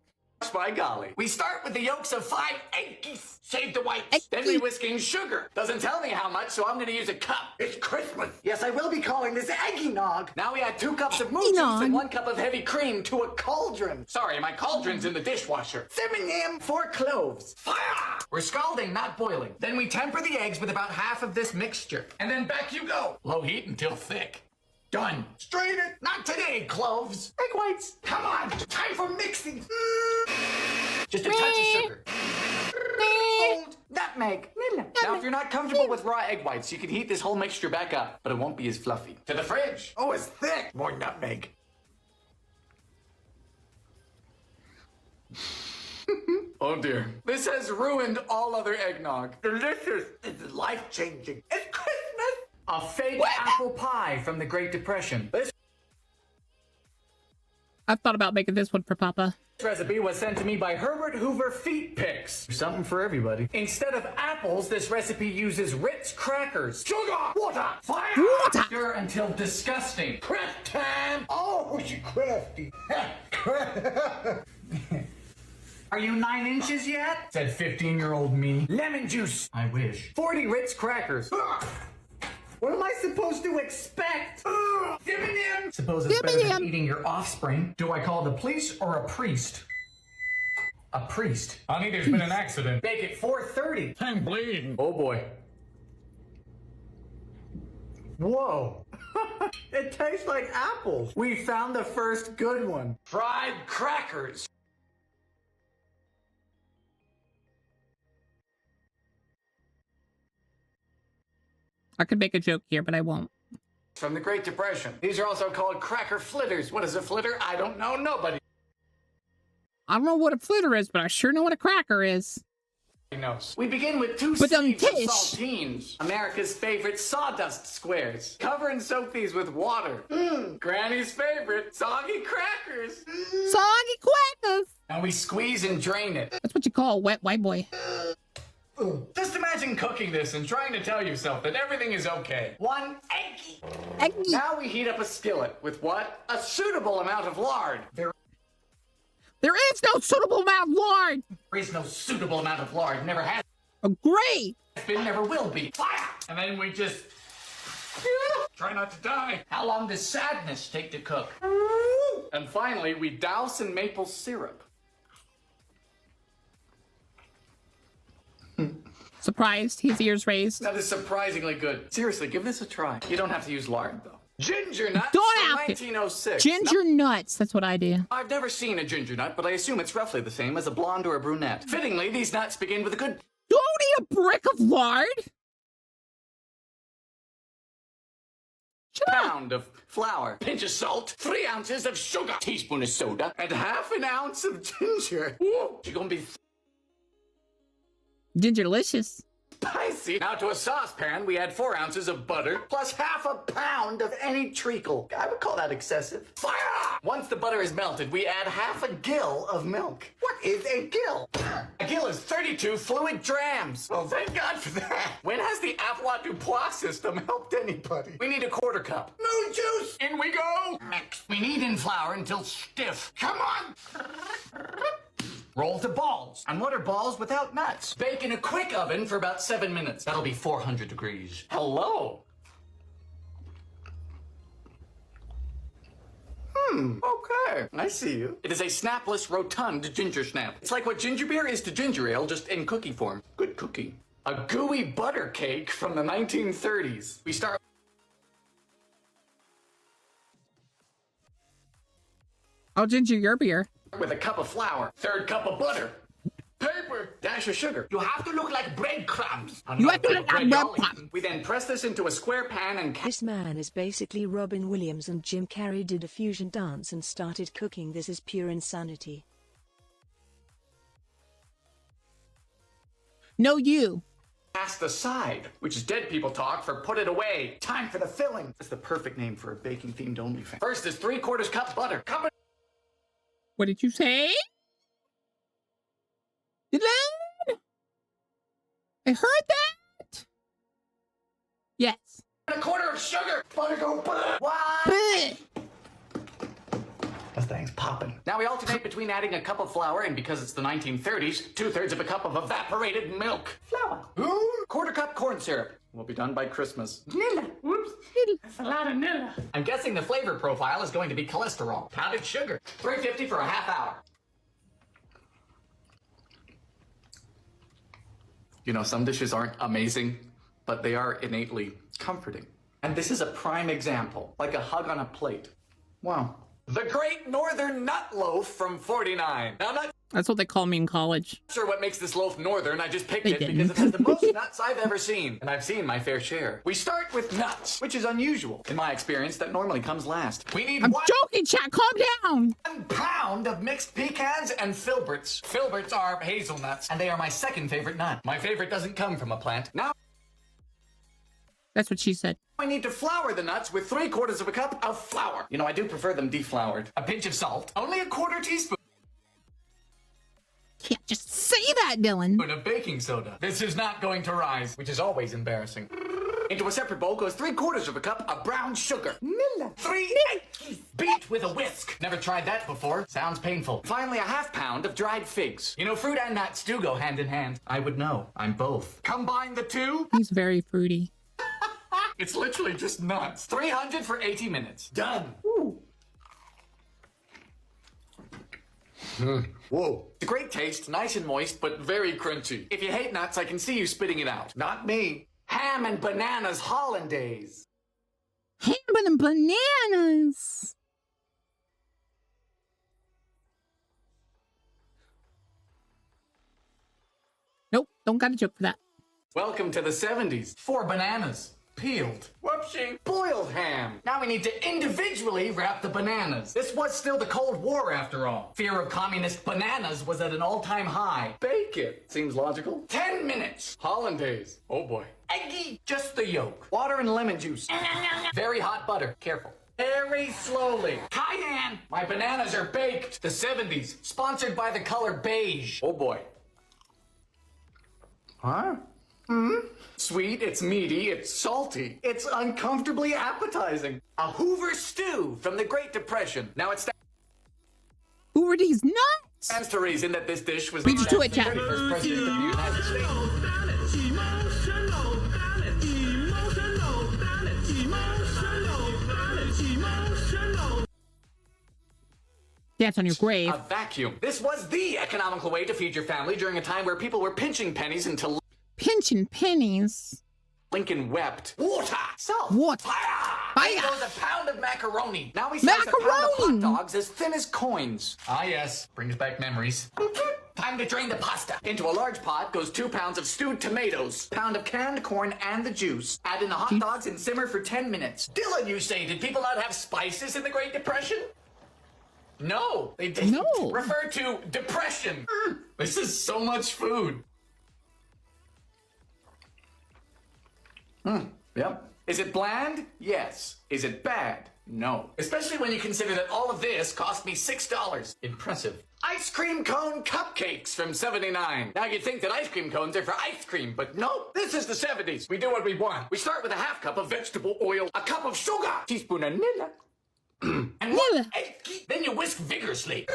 by golly. We start with the yolks of 5 eggs. Save the whites. Then we whisk in sugar. Doesn't tell me how much, so I'm gonna use a cup. It's Christmas. Yes, I will be calling this eggy-nog. Now we add 2 cups of moo juice and 1 cup of heavy cream to a cauldron. Sorry, my cauldron's in the dishwasher. Simming 4 cloves. Fire! We're scalding, not boiling. Then we temper the eggs with about 1/2 of this mixture. And then back you go. Low heat until thick. Done. Strain it. Not today, cloves. Egg whites. Come on. Time for mixing. Just a touch of sugar. Old nutmeg. Now, if you're not comfortable with raw egg whites, you can heat this whole mixture back up, but it won't be as fluffy. To the fridge. Oh, it's thick. More nutmeg. Oh dear. This has ruined all other eggnog. Delicious. It's life-changing. It's Christmas. A fake apple pie from the Great Depression. This I've thought about making this one for Papa. recipe was sent to me by Herbert Hoover Feet Picks. Something for everybody. Instead of apples, this recipe uses Ritz crackers. Sugar! Water! Fire! Water! Stir until disgusting. Prep time! Oh, you crafty. Are you 9 inches yet? Said 15-year-old me. Lemon juice. I wish. 40 Ritz crackers. What am I supposed to expect? Dividend. Suppose it's better than eating your offspring. Do I call the police or a priest? A priest. Honey, there's been an accident. Bake at 4:30. I'm bleeding. Oh boy. Whoa. It tastes like apples. We found the first good one. Fried crackers. I could make a joke here, but I won't. From the Great Depression. These are also called cracker flitters. What is a flitter? I don't know. Nobody I don't know what a flitter is, but I sure know what a cracker is. knows. We begin with 2 But sleeves of Tish. saltines. America's favorite sawdust squares. Cover and soak these with water. Granny's favorite, soggy crackers. Soggy crackers. And we squeeze and drain it. That's what you call a wet white boy. Just imagine cooking this and trying to tell yourself that everything is okay. One eggy. Eggy. Now we heat up a skillet with what? A suitable amount of lard. There is no suitable amount of lard. is no suitable amount of lard. Never has Agree. been, never will be. Fire! And then we just try not to die. How long does sadness take to cook? And finally, we douse in maple syrup. Surprised, his ears raised. That is surprisingly good. Seriously, give this a try. You don't have to use lard, though. Ginger nuts Don't from have to. 1906. Ginger nuts, that's what I do. I've never seen a ginger nut, but I assume it's roughly the same as a blonde or a brunette. Fittingly, these nuts begin with a good Don't eat a brick of lard. pound of flour, pinch of salt, 3 ounces of sugar, teaspoon of soda, and half an ounce of ginger. Ooh, you're gonna be Gingerlicious. spicy. Now to a saucepan, we add 4 ounces of butter, plus half a pound of any treacle. I would call that excessive. Fire! Once the butter is melted, we add half a gill of milk. What is a gill? A gill is 32 fluid drams. Oh, thank God for that. When has the Avoirdupois system helped anybody? We need a 1/4 cup. No juice! In we go! Mix. We knead in flour until stiff. Come on! Roll to balls. And what are balls without nuts? Bake in a quick oven for about 7 minutes. That'll be 400 degrees. Hello? Okay. I see you. It is a snapless, rotund ginger snap. It's like what ginger beer is to ginger ale, just in cookie form. Good cookie. A gooey butter cake from the 1930s. We start I'll ginger your beer. with a cup of flour, 1/3 cup of butter, paper, dash of sugar. You have to look like breadcrumbs. You have to look like breadcrumbs. We then press this into a square pan and This man is basically Robin Williams and Jim Carrey did a fusion dance and started cooking. This is pure insanity. No, you. cast aside, which is dead people talk for put it away. Time for the filling. That's the perfect name for a baking-themed OnlyFans. First is 3/4 cup butter. What did you say? Dylan? I heard that. Yes. And 1/4 of sugar. Butter go butter. What? Bleh. That thing's popping. Now we alternate between adding a cup of flour and, because it's the 1930s, 2/3 of a cup of evaporated milk. Flour. 1/4 cup corn syrup. We'll be done by Christmas. Nilla. Whoops. That's a lot of Nilla. I'm guessing the flavor profile is going to be cholesterol. Pounded sugar. 350 for a half hour. You know, some dishes aren't amazing, but they are innately comforting. And this is a prime example, like a hug on a plate. Wow. The Great Northern Nut Loaf from 49. Now, I'm not That's what they call me in college. sure what makes this loaf northern. I just picked They it didn't. because it has the most nuts I've ever seen. And I've seen my fair share. We start with nuts, which is unusual. In my experience, that normally comes last. We need I'm joking, chat. Calm down. 1 pound of mixed pecans and filberts. Filberts are hazelnuts, and they are my second favorite nut. My favorite doesn't come from a plant. Now That's what she said. I need to flour the nuts with 3/4 of a cup of flour. You know, I do prefer them defloured. A pinch of salt. Only a 1/4 teaspoon Can't just say that, Dylan. of baking soda. This is not going to rise, which is always embarrassing. Into a separate bowl goes 3/4 of a cup of brown sugar. 3 eggs. Beat with a whisk. Never tried that before. Sounds painful. Finally, a half pound of dried figs. You know, fruit and nuts do go hand in hand. I would know. I'm both. Combine the two. He's very fruity. It's literally just nuts. 300 for 80 minutes. Done. Whoa. It's a great taste, nice and moist, but very crunchy. If you hate nuts, I can see you spitting it out. Not me. Ham and bananas hollandaise. Ham and bananas. Nope, don't got a joke for that. Welcome to the 70s. 4 bananas. Peeled. Whoopsie. Boiled ham. Now we need to individually wrap the bananas. This was still the Cold War after all. Fear of communist bananas was at an all-time high. Bake it. Seems logical. 10 minutes. Hollandaise. Oh boy. Eggy. Just the yolk. Water and lemon juice. Very hot butter. Careful. Very slowly. Cayenne. My bananas are baked. The 70s. Sponsored by the color beige. Oh boy. Huh? Sweet, it's meaty, it's salty, it's uncomfortably appetizing. A Hoover stew from the Great Depression. Now it Who are these nuts? stands to reason that this dish was Beat you to named it, Jack. after the 31st president of the United States. Dance on your grave. A vacuum. This was the economical way to feed your family during a time where people were pinching pennies until Pinching pennies. Lincoln wept. Water! Salt! Water. Fire! In Fire. goes a pound of macaroni. Now we slice a pound of Macaroni. hot dogs as thin as coins. Ah yes, brings back memories. Time to drain the pasta. Into a large pot goes 2 pounds of stewed tomatoes, pound of canned corn and the juice. Add in the hot dogs and simmer for 10 minutes. Dylan, you say, did people not have spices in the Great Depression? No, they didn't. No. Refer to depression. This is so much food. Yep. Is it bland? Yes. Is it bad? No. Especially when you consider that all of this cost me $6. Impressive. Ice cream cone cupcakes from '79. Now you'd think that ice cream cones are for ice cream, but nope. This is the '70s. We do what we want. We start with a half cup of vegetable oil, a cup of sugar, teaspoon of Nilla, and Nilla. then you whisk vigorously.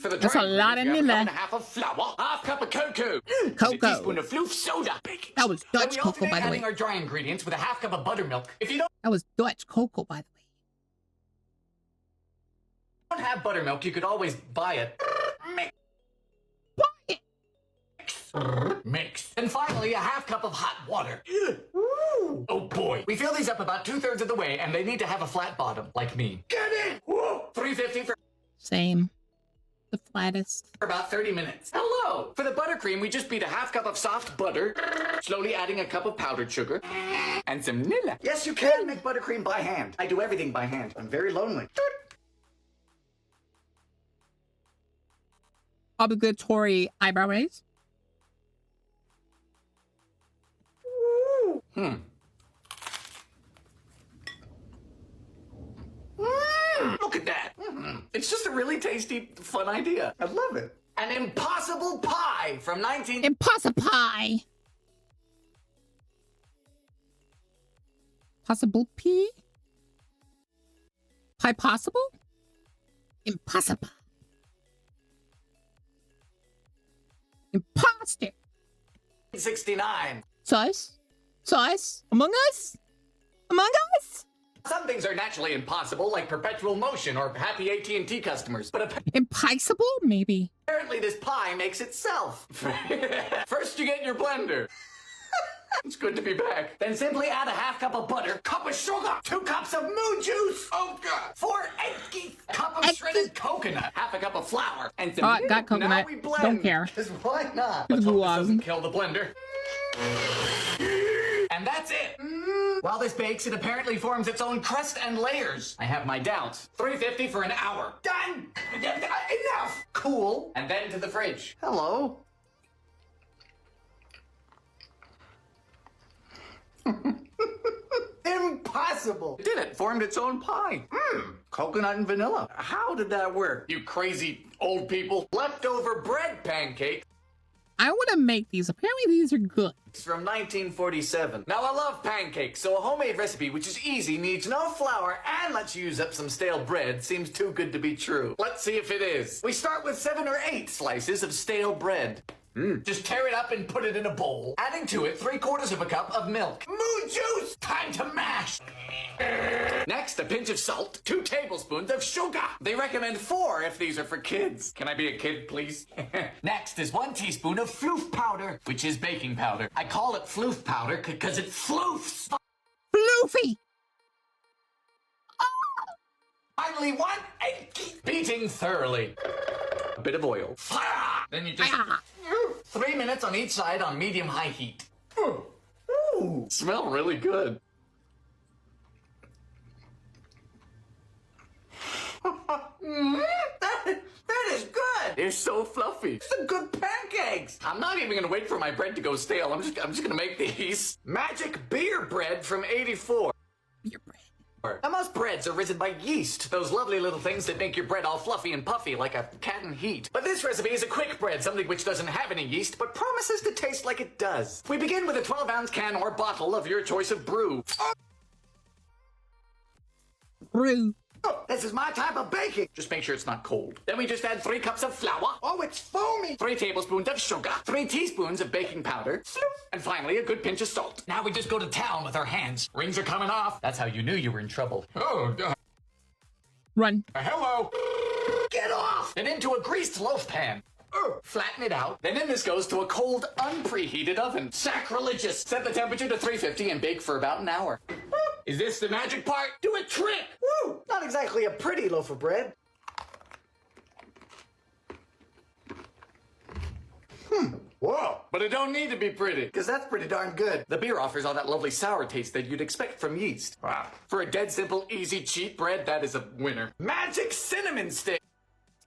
For the That's a dry lot of ingredients, you have Nilla. a cup and a half of flour, half cup of cocoa, Cocoa. a teaspoon of floof soda. Baking. That was Then Dutch we cocoa, alternate by the adding way. our dry ingredients with a half cup of buttermilk. If you That was Dutch cocoa, by the way. don't have buttermilk, you could always buy it. Buy it. Mix. And finally, a half cup of hot water. Ooh. Oh boy. We fill these up about 2/3 of the way, and they need to have a flat bottom, like me. Get in! Whoa. $3.50 for Same. The flattest. about 30 minutes. Hello! For the buttercream, we just beat a half cup of soft butter, slowly adding a cup of powdered sugar, and some Nilla. Yes, you can make buttercream by hand. I do everything by hand. I'm very lonely. Obligatory eyebrow raise. Look at that. It's just a really tasty, fun idea. I love it. An impossible pie from 19... Impossible pie. Possible pea? Pie possible? Impossible. Imposter. 69. Sus? Sus? Among Us? Among Us? Some things are naturally impossible, like perpetual motion or happy AT&T customers. But Impossible? Maybe. apparently this pie makes itself. First you get your blender. It's good to be back. Then simply add a half cup of butter, cup of sugar, 2 cups of moo juice, oh god, 4 eggs, cup of shredded coconut, half a cup of flour, and some Oh, got coconut. Now we blend. Don't care. 'Cause why not? It's Let's hope this awesome. doesn't kill the blender. And that's it. While this bakes, it apparently forms its own crust and layers. I have my doubts. $3.50 for an hour. Done! Enough! Cool. And then to the fridge. Hello. Impossible! It did it. Formed its own pie. Coconut and vanilla. How did that work? You crazy old people. Leftover bread pancake I want to make these. Apparently these are good. from 1947. Now I love pancakes, so a homemade recipe which is easy, needs no flour, and lets you use up some stale bread seems too good to be true. Let's see if it is. We start with 7 or 8 slices of stale bread. Just tear it up and put it in a bowl, adding to it 3/4 of a cup of milk. Moo juice! Time to mash! Next, a pinch of salt, 2 tablespoons of sugar. They recommend 4 if these are for kids. Can I be a kid, please? Next is 1 teaspoon of floof powder, which is baking powder. I call it floof powder because it floofs. Floofy. Finally, 1 egg. Beating thoroughly. A bit of oil. Then you just... 3 minutes on each side on medium-high heat. Ooh, smell really good. That is good. They're so fluffy. Some good pancakes. I'm not even gonna wait for my bread to go stale. I'm just gonna make these. Magic beer bread from '84. Beer bread. Now, most breads are risen by yeast, those lovely little things that make your bread all fluffy and puffy like a cat in heat. But this recipe is a quick bread, something which doesn't have any yeast, but promises to taste like it does. We begin with a 12-ounce can or bottle of your choice of brew. Brew. Oh, this is my type of baking. Just make sure it's not cold. Then we just add 3 cups of flour. Oh, it's foamy. 3 tablespoons of sugar. 3 teaspoons of baking powder. And finally, a good pinch of salt. Now we just go to town with our hands. Rings are coming off. That's how you knew you were in trouble. Oh, God. Run. Hello. Get off. And into a greased loaf pan. Flatten it out. Then in this goes to a cold, unpreheated oven. Sacrilegious. Set the temperature to 350 and bake for about an hour. Is this the magic part? Do a trick! Woo! Not exactly a pretty loaf of bread. Whoa! But it don't need to be pretty, because that's pretty darn good. The beer offers all that lovely sour taste that you'd expect from yeast. Wow. For a dead simple, easy, cheap bread, that is a winner. Magic cinnamon stick!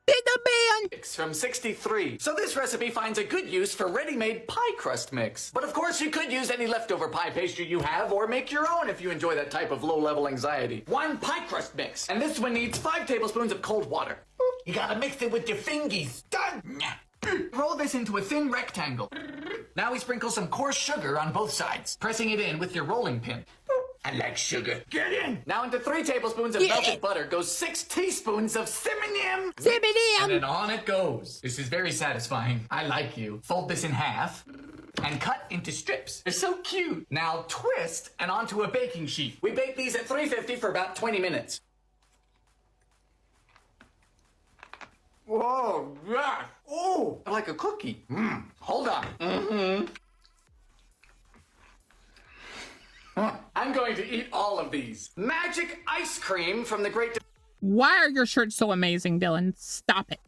Cinnamon! From 63. So this recipe finds a good use for ready-made pie crust mix. But of course you could use any leftover pie pastry you have or make your own if you enjoy that type of low-level anxiety. 1 pie crust mix. And this one needs 5 tablespoons of cold water. You gotta mix it with your fingies. Done! Roll this into a thin rectangle. Now we sprinkle some coarse sugar on both sides, pressing it in with your rolling pin. I like sugar. Get in! Now into 3 tablespoons of melted butter goes 6 teaspoons of cinnamon. And then on it goes. This is very satisfying. I like you. Fold this in half and cut into strips. They're so cute. Now twist and onto a baking sheet. We bake these at 350 for about 20 minutes. Whoa, gosh. Oh, like a cookie. Hold on. I'm going to eat all of these. Magic ice cream from the Great Why are your shirts so amazing, Dylan? Stop it.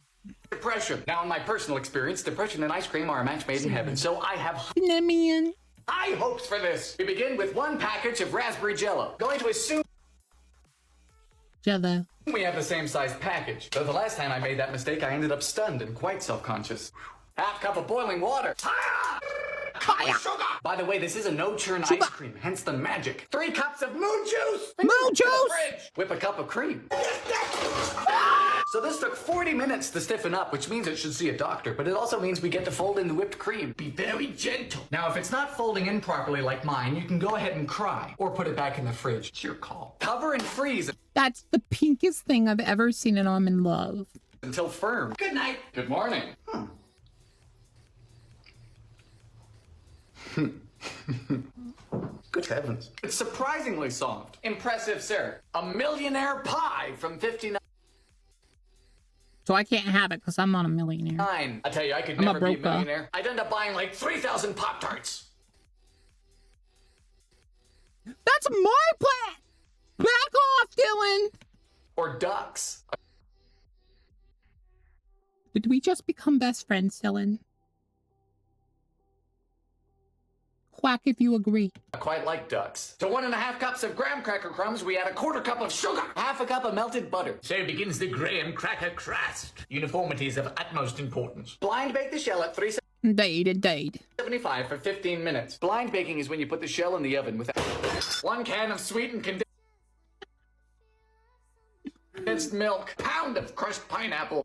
Depression. Now, in my personal experience, depression and ice cream are a match made in heaven, so I have Cinnamon. high hopes for this. We begin with 1 package of raspberry jello. Going to assume Jello. we have the same size package. Though the last time I made that mistake, I ended up stunned and quite self-conscious. Half cup of boiling water. Sugar. By the way, this is a no-churn ice cream, hence the magic. 3 cups of moon juice. Moon juice. Whip a cup of cream. So this took 40 minutes to stiffen up, which means it should see a doctor, but it also means we get to fold in the whipped cream. Be very gentle. Now, if it's not folding in properly like mine, you can go ahead and cry or put it back in the fridge. It's your call. Cover and freeze That's the pinkest thing I've ever seen, and I'm in love. until firm. Good night. Good morning. Good heavens. It's surprisingly soft. Impressive, sir. A millionaire pie from 59. So I can't have it because I'm not a millionaire. I tell you, I could I'm a never be a broker. millionaire. I'd end up buying like 3,000 Pop-Tarts. That's my plan! Back off, Dylan! Or ducks. Did we just become best friends, Dylan? Quack if you agree. I quite like ducks. To 1.5 cups of graham cracker crumbs, we add 1/4 cup of sugar, 1/2 cup of melted butter. So begins the graham cracker crust. Uniformity is of utmost importance. Blind bake the shell at 375 for 15 minutes. Blind baking is when you put the shell in the oven with 1 can of sweetened condensed milk, pound of crushed pineapple,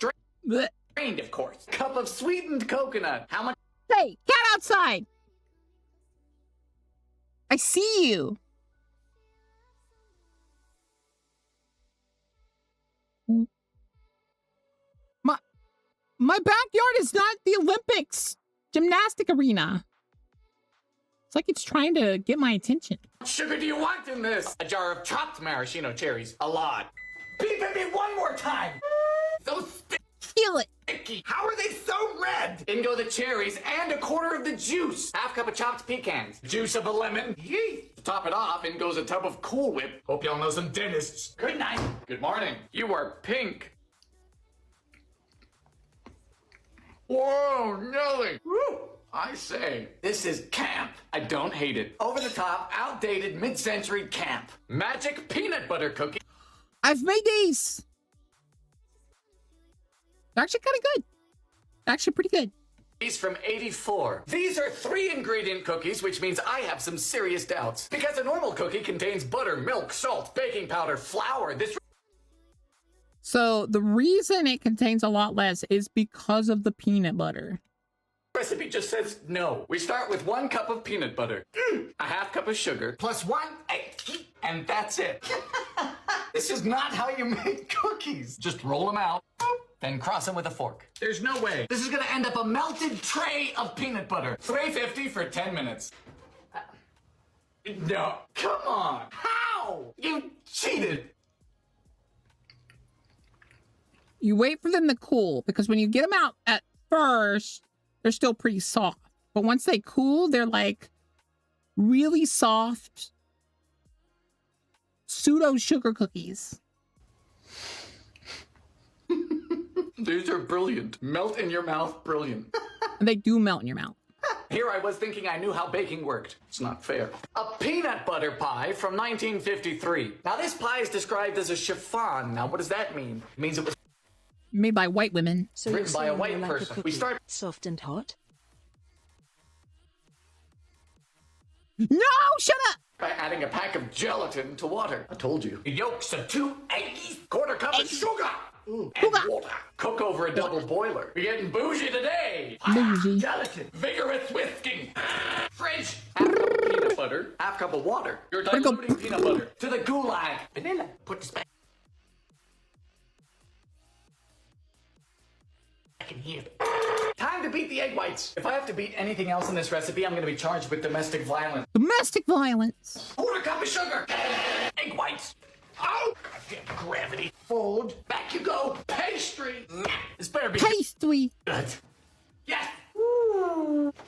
Blech. drained, of course, cup of sweetened coconut. How much? Hey, cat outside! I see you! My backyard is not the Olympics gymnastic arena. It's like it's trying to get my attention. What sugar do you want in this? A jar of chopped maraschino cherries. A lot. Beep at me 1 more time. So Feel it. sticky. How are they so red? In go the cherries and 1/4 of the juice. 1/2 cup of chopped pecans. Juice of a lemon. Yee. To top it off, in goes a tub of Cool Whip. Hope y'all know some dentists. Good night. Good morning. You are pink. Whoa, Nelly. Woo. I say, this is camp. I don't hate it. Over the top, outdated, mid-century camp. Magic peanut butter cookie. I've made these. They're actually kind of good. They're actually pretty good. These from 84. These are 3-ingredient cookies, which means I have some serious doubts. Because a normal cookie contains butter, milk, salt, baking powder, flour. This So the reason it contains a lot less is because of the peanut butter. recipe just says no. We start with 1 cup of peanut butter, a half cup of sugar, plus 1 egg, and that's it. This is not how you make cookies. Just roll them out, then cross them with a fork. There's no way. This is gonna end up a melted tray of peanut butter. $3.50 for 10 minutes. No, come on. How? You cheated. You wait for them to cool, because when you get them out at first, they're still pretty soft. But once they cool, they're like really soft pseudo sugar cookies. These are brilliant. Melt in your mouth, brilliant. And they do melt in your mouth. Here I was thinking I knew how baking worked. It's not fair. A peanut butter pie from 1953. Now this pie is described as a chiffon. Now what does that mean? It means it was Made by white women. So you're written by a saying white you like person. a We cookie start soft and hot? No, shut up! by adding a pack of gelatin to water. I told you. The yolks of 2 eggs, quarter cup of sugar, and water. Cook over a double boiler. We're getting bougie today. Bougie. Gelatin, vigorous whisking. Fridge. Half cup of peanut butter, half cup of water. You're Where'd it go? diluting peanut butter to the gulag. Vanilla. Put this back. I can hear it. Time to beat the egg whites. If I have to beat anything else in this recipe, I'm going to be charged with domestic violence. Domestic violence. Quarter cup of sugar. Egg whites. Oh, goddamn gravity. Fold. Back you go. Pastry. This better be Pastry. good. Yes.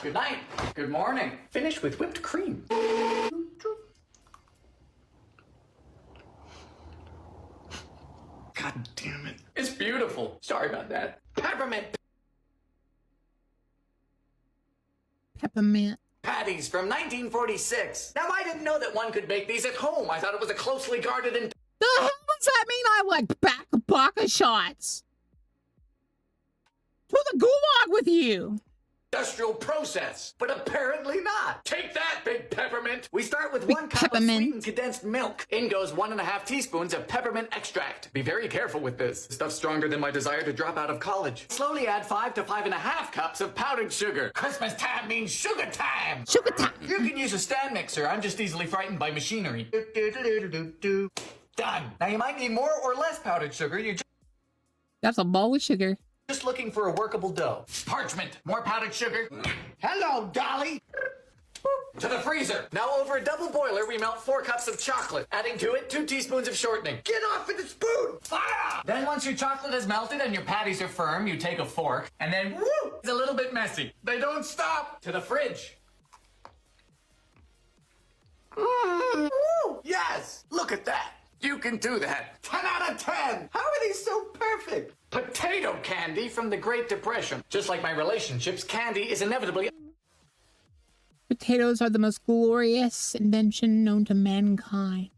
Good night. Good morning. Finish with whipped cream. God damn it. It's beautiful. Sorry about that. Peppermint Peppermint. patties from 1946. Now, I didn't know that one could make these at home. I thought it was a closely guarded and The hell does that mean? I like baka shots. To the gulag with you. industrial process, but apparently not. Take that, big peppermint. We start with Big 1 cup peppermint. of sweetened condensed milk. In goes 1.5 teaspoons of peppermint extract. Be very careful with this. Stuff's stronger than my desire to drop out of college. Slowly add 5 to 5.5 cups of powdered sugar. Christmas time means sugar time. Sugar time. You can use a stand mixer. I'm just easily frightened by machinery. Done. Now you might need more or less powdered sugar. You're That's a bowl of sugar. just looking for a workable dough. Parchment. More powdered sugar. Hello, Dolly. To the freezer. Now over a double boiler, we melt 4 cups of chocolate, adding to it 2 teaspoons of shortening. Get off with the spoon! Fire! Then once your chocolate is melted and your patties are firm, you take a fork, and then woo! It's a little bit messy. They don't stop. To the fridge. Woo! Yes! Look at that. You can do that. 10 out of 10. How are these so perfect? Potato candy from the Great Depression. Just like my relationships, candy is inevitably Potatoes are the most glorious invention known to mankind.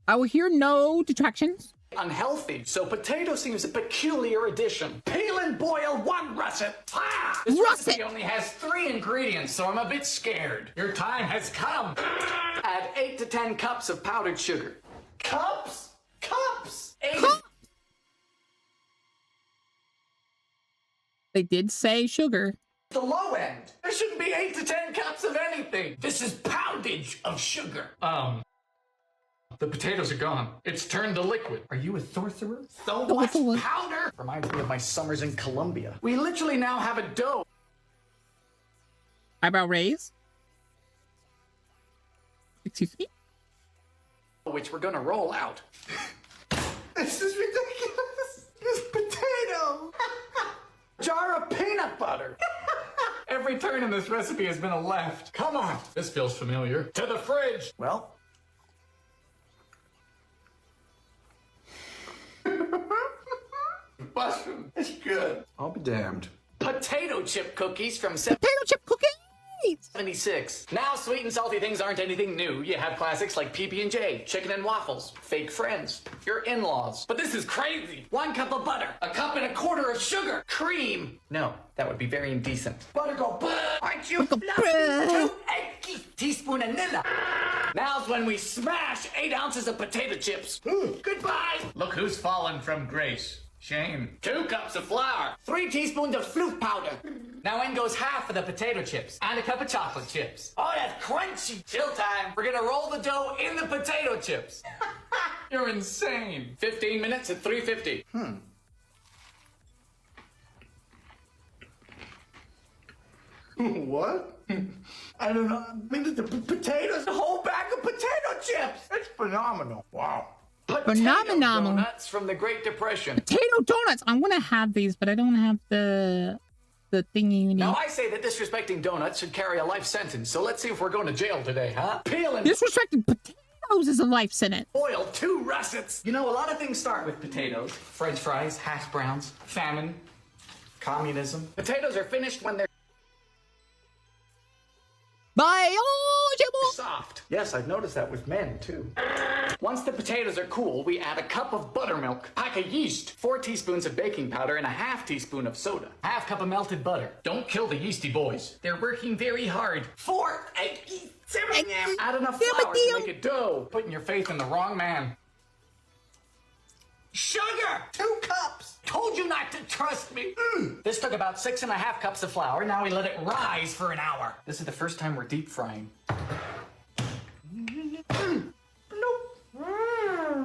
I will hear no detractions. unhealthy, so potato seems a peculiar addition. Peel and boil 1 russet. Ah! This recipe only has 3 ingredients, so I'm a bit scared. Your time has come. Add 8 to 10 cups of powdered sugar. Cups? Cups! 8 They did say sugar. the low end. There shouldn't be 8 to 10 cups of anything. This is poundage of sugar. The potatoes are gone. It's turned to liquid. Are you a sorcerer? So much Sorcerer. powder? Reminds me of my summers in Colombia. We literally now have a dough. Eyebrow raise. Excuse me? Which we're gonna roll out. This is ridiculous. This potato. Jar of peanut butter. Every turn in this recipe has been a left. Come on. This feels familiar. To the fridge. Well. Mushroom. It's good. I'll be damned. Potato chip cookies from Potato chip cookies! 76. Now sweet and salty things aren't anything new. You have classics like PB&J, chicken and waffles, fake friends, your in-laws. But this is crazy. 1 cup of butter, 1.25 cups of sugar, cream. No, that would be very indecent. Butter go, aren't you fluffy? 2 eggs, teaspoon of vanilla. Now's when we smash 8 ounces of potato chips. Goodbye. Look who's fallen from grace. Shame. 2 cups of flour, 3 teaspoons of flute powder. Now in goes half of the potato chips and a cup of chocolate chips. Oh, that's crunchy. Chill time. We're gonna roll the dough in the potato chips. You're insane. 15 minutes at 350. What? I don't know. I mean, the potatoes, the whole bag of potato chips. It's phenomenal. Wow. Potato donuts from the Great Depression. Potato donuts. I want to have these, but I don't have the thingy you need. Now I say that disrespecting donuts should carry a life sentence. So let's see if we're going to jail today, huh? Peel and Disrespecting potatoes is a life sentence. boil 2 russets. You know, a lot of things start with potatoes. French fries, hash browns, famine, communism. Potatoes are finished when they're soft. Yes, I've noticed that with men, too. Once the potatoes are cool, we add a cup of buttermilk, pack of yeast, 4 teaspoons of baking powder, and a half teaspoon of soda. Half cup of melted butter. Don't kill the yeasty boys. They're working very hard. 4 eggs. Add enough flour to make a dough. Putting your faith in the wrong man. Sugar! 2 cups! Told you not to trust me! This took about 6.5 cups of flour. Now we let it rise for an hour. This is the first time we're deep frying.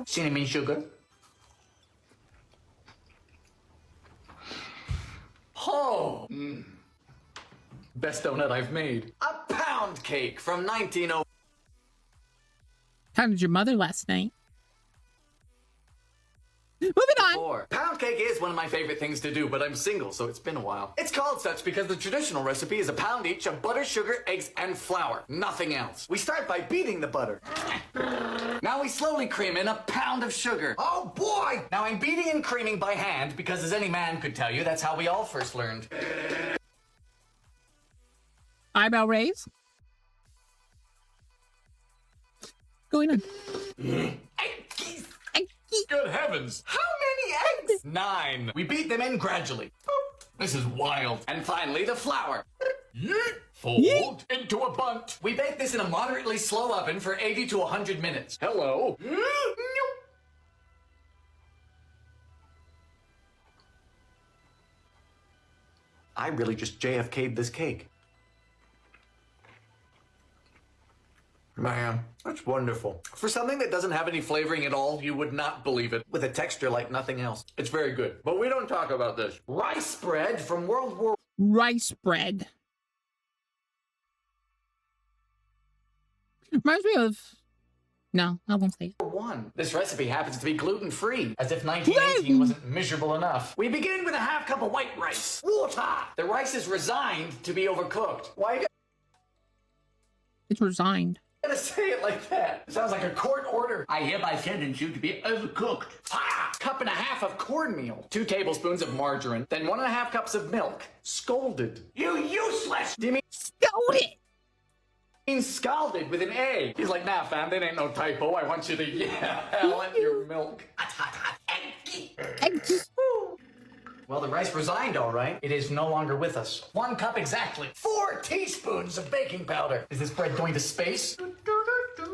Cinnamon sugar. Oh! Best donut I've made. A pound cake from 1900. How did your mother last night? Moving on. Pound cake is one of my favorite things to do, but I'm single, so it's been a while. It's called such because the traditional recipe is a pound each of butter, sugar, eggs, and flour. Nothing else. We start by beating the butter. Now we slowly cream in a pound of sugar. Oh boy! Now I'm beating and creaming by hand because, as any man could tell you, that's how we all first learned. Eyebrow raise. Going on. Good heavens! How many eggs? 9. We beat them in gradually. This is wild. And finally, the flour. Fold into a bunt. We bake this in a moderately slow oven for 80 to 100 minutes. Hello. I really just JFK'd this cake. Man, that's wonderful. For something that doesn't have any flavoring at all, you would not believe it. With a texture like nothing else. It's very good. But we don't talk about this. Rice bread from World War Rice bread. Reminds me of... No, I won't say it. I. This recipe happens to be gluten-free, as if 1918 wasn't miserable enough. We begin with a half cup of white rice. Water! The rice is resigned to be overcooked. Why you It's resigned. gotta say it like that? It sounds like a court order. I hereby sentence you to be overcooked. Cup and a half of cornmeal. 2 tablespoons of margarine. Then 1.5 cups of milk. Scalded. You useless! Do you mean scalded with an A? He's like, nah, fam, that ain't no typo. I want you to yell at your milk. Well, the rice resigned, all right. It is no longer with us. 1 cup exactly. 4 teaspoons of baking powder. Is this bread going to space?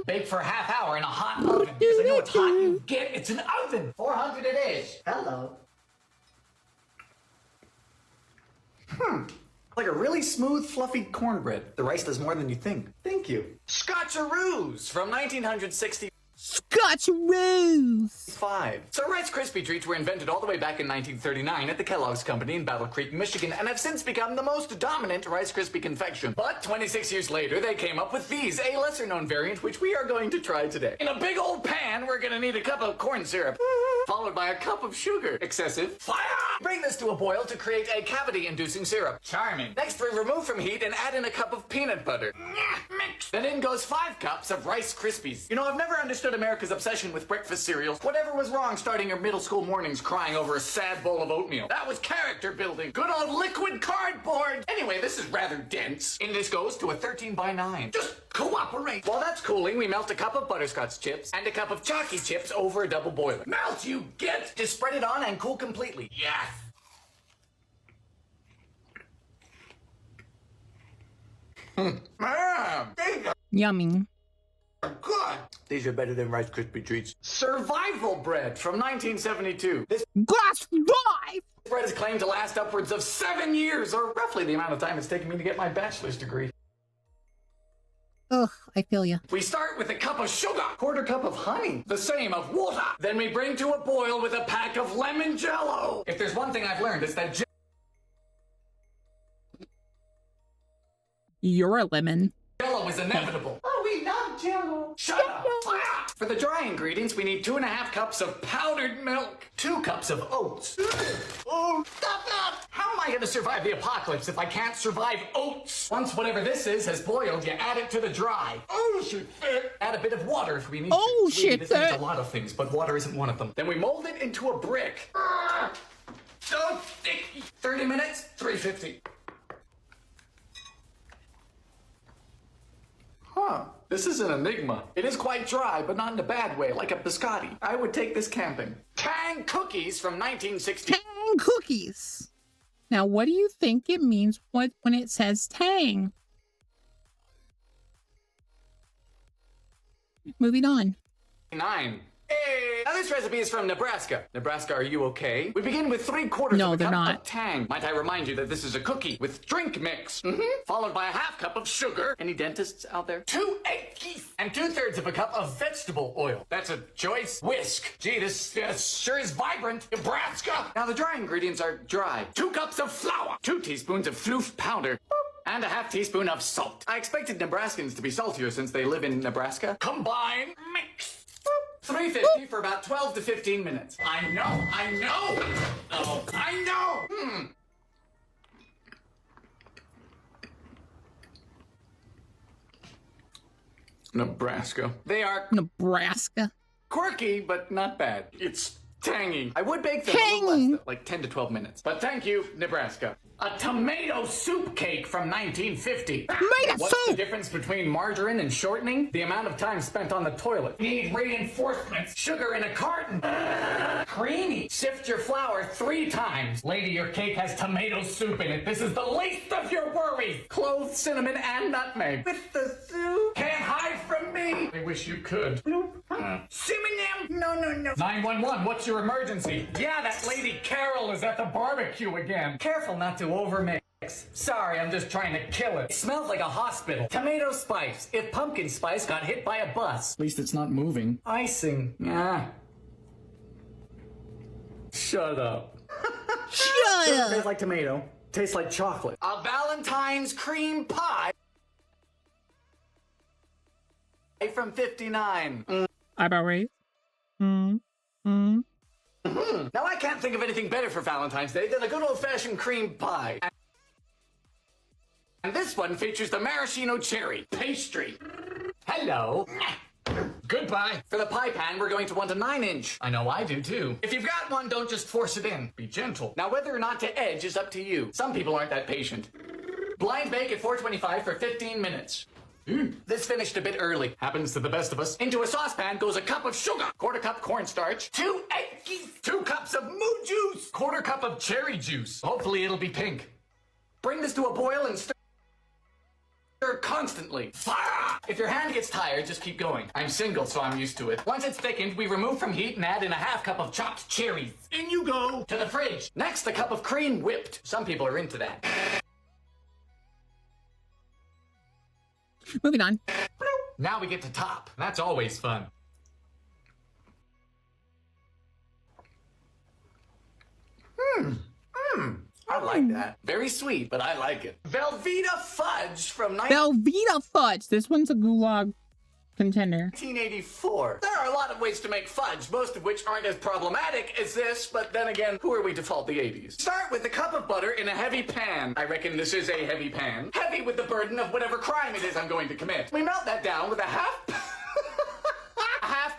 Bake for a half hour in a hot oven. Because I know it's hot, you get it's an oven. 400 it is. Hello. Like a really smooth, fluffy cornbread. The rice does more than you think. Thank you. Scotcheroos from 1960. Scotcheroos. 5. So Rice Krispie treats were invented all the way back in 1939 at the Kellogg's Company in Battle Creek, Michigan, and have since become the most dominant Rice Krispie confection. But 26 years later, they came up with these, a lesser-known variant, which we are going to try today. In a big old pan, we're gonna need a cup of corn syrup, followed by a cup of sugar. Excessive. Fire! Bring this to a boil to create a cavity-inducing syrup. Charming. Next, we remove from heat and add in a cup of peanut butter. mix. Then in goes 5 cups of Rice Krispies. You know, I've never understood America's obsession with breakfast cereals. Whatever was wrong starting your middle school mornings crying over a sad bowl of oatmeal? That was character building. Good old liquid cardboard. Anyway, this is rather dense. In this goes to a 13 by 9. Just cooperate. While that's cooling, we melt a cup of butterscotch chips and a cup of chalky chips over a double boiler. Melt, you get! Just spread it on and cool completely. Yes! Man, these Yummy. are good. These are better than Rice Krispie treats. Survival bread from 1972. This Glass 5! bread is claimed to last upwards of 7 years, or roughly the amount of time it's taken me to get my bachelor's degree. Ugh, I feel ya. We start with a cup of sugar, quarter cup of honey, the same of water. Then we bring to a boil with a pack of lemon jello. If there's one thing I've learned, it's that You're a lemon. Jello is inevitable. Oh, we love Jello. Shut up. Ah! For the dry ingredients, we need 2.5 cups of powdered milk, 2 cups of oats. Oh, stop that! How am I going to survive the apocalypse if I can't survive oats? Once whatever this is has boiled, you add it to the dry. Oh, shit. Add a bit of water if we need Oh, to. Sweetie, shit. This needs a lot of things, but water isn't one of them. Then we mold it into a brick. So sticky. 30 minutes, 350. Huh. This is an enigma. It is quite dry, but not in a bad way, like a biscotti. I would take this camping. Tang cookies from 1960. Tang cookies. Now, what do you think it means when it says tang? Moving on. 9. Hey! Now this recipe is from Nebraska. Nebraska, are you okay? We begin with 3/4 No, of a they're cup not. of tang. Might I remind you that this is a cookie with drink mix. Followed by a 1/2 cup of sugar. Any dentists out there? 2 egg yeast. And 2/3 of a cup of vegetable oil. That's a choice. Whisk. Gee, this sure is vibrant. Nebraska. Now the dry ingredients are dry. 2 cups of flour. 2 teaspoons of floof powder. And a 1/2 teaspoon of salt. I expected Nebraskans to be saltier since they live in Nebraska. Combine. Mix. 350 for about 12 to 15 minutes. I know. Oh, I know. Nebraska. They are Nebraska. quirky, but not bad. It's tangy. I would bake them a little less, though, like 10 to 12 minutes. But thank you, Nebraska. A tomato soup cake from 1950. Tomato What's the soup! difference between margarine and shortening? The amount of time spent on the toilet. Need reinforcements. Sugar in a carton. Creamy. Sift your flour 3 times. Lady, your cake has tomato soup in it. This is the least of your worries. Clove, cinnamon, and nutmeg. With the soup. Can't hide from me. I wish you could. Siminem. No. 911, what's your emergency? Yeah, that lady Carol is at the barbecue again. Careful not to overmix. Sorry, I'm just trying to kill it. It smells like a hospital. Tomato spice. If pumpkin spice got hit by a bus. At least it's not moving. Icing. Yeah. Shut up. Shut Doesn't up! taste like tomato. Tastes like chocolate. A Valentine's cream pie from 59. Eyebrow raise. Now I can't think of anything better for Valentine's Day than a good old-fashioned cream pie. And this one features the maraschino cherry pastry. Hello. Goodbye. For the pie pan, we're going to want a 9-inch. I know I do too. If you've got one, don't just force it in. Be gentle. Now, whether or not to edge is up to you. Some people aren't that patient. Blind bake at 425 for 15 minutes. This finished a bit early. Happens to the best of us. Into a saucepan goes a cup of sugar, 1/4 cup cornstarch, 2 egg yolks, 2 cups of moo juice, 1/4 cup of cherry juice. Hopefully it'll be pink. Bring this to a boil and stir constantly. Fire! If your hand gets tired, just keep going. I'm single, so I'm used to it. Once it's thickened, we remove from heat and add in a 1/2 cup of chopped cherries. In you go! To the fridge. Next, a cup of cream whipped. Some people are into that. Moving on. Now we get to top. That's always fun. I like that. Very sweet, but I like it. Velveeta fudge from Velveeta fudge. This one's a gulag contender. 1984. There are a lot of ways to make fudge, most of which aren't as problematic as this, but then again, who are we to fault the 80s? Start with a cup of butter in a heavy pan. I reckon this is a heavy pan. Heavy with the burden of whatever crime it is I'm going to commit. We melt that down with a half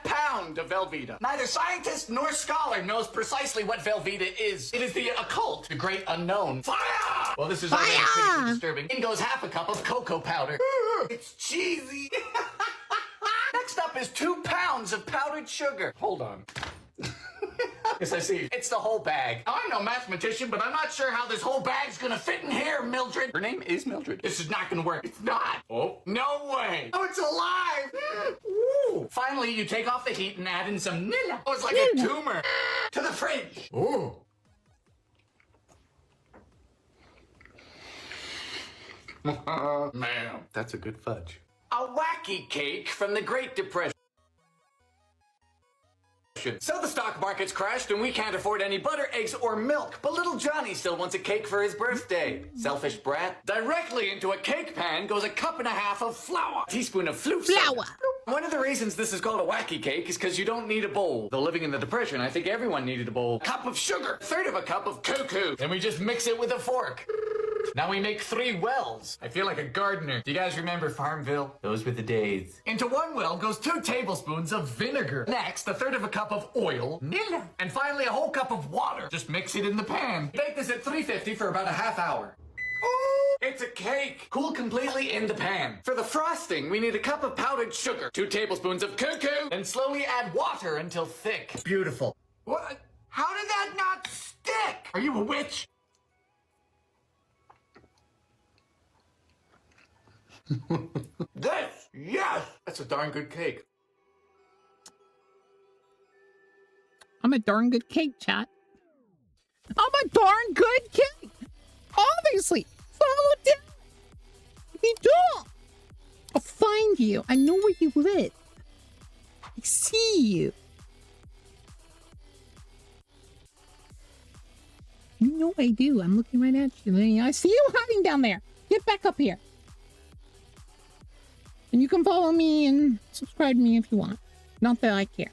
pound of Velveeta. Neither scientist nor scholar knows precisely what Velveeta is. It is the occult, the great unknown. Fire! Well, this is already pretty disturbing. In goes half a cup of cocoa powder. It's cheesy. Next up is 2 pounds of powdered sugar. Hold on. Yes, I see. It's the whole bag. I'm no mathematician, but I'm not sure how this whole bag's gonna fit in here, Mildred. Her name is Mildred. This is not gonna work. It's not. Oh, no way. Oh, it's alive. Ooh. Finally, you take off the heat and add in some Nilla. Oh, it's like a tumor. To the fridge. Ooh. Man, that's a good fudge. A wacky cake from the Great Depression. So the stock market's crashed and we can't afford any butter, eggs, or milk. But little Johnny still wants a cake for his birthday. Selfish brat. Directly into a cake pan goes a 1.5 cups of flour. A teaspoon of flour. One of the reasons this is called a wacky cake is because you don't need a bowl. Though living in the Depression, I think everyone needed a bowl. Cup of sugar. 1/3 cup of cocoa. Then we just mix it with a fork. Now we make 3 wells. I feel like a gardener. Do you guys remember Farmville? Those were the days. Into 1 well goes 2 tablespoons of vinegar. Next, 1/3 cup of oil. Nilla. And finally, a whole cup of water. Just mix it in the pan. Bake this at 350 for about a half hour. Ooh, it's a cake. Cool completely in the pan. For the frosting, we need a cup of powdered sugar, 2 tablespoons of cocoa, and slowly add water until thick. Beautiful. What? How did that not stick? Are you a witch? This, yes! That's a darn good cake. I'm a darn good cake, chat. I'm a darn good cake! Obviously! Follow down! You don't! I'll find you. I know where you live. I see you. You know I do. I'm looking right at you. I see you hiding down there. Get back up here. And you can follow me and subscribe to me if you want. Not that I care.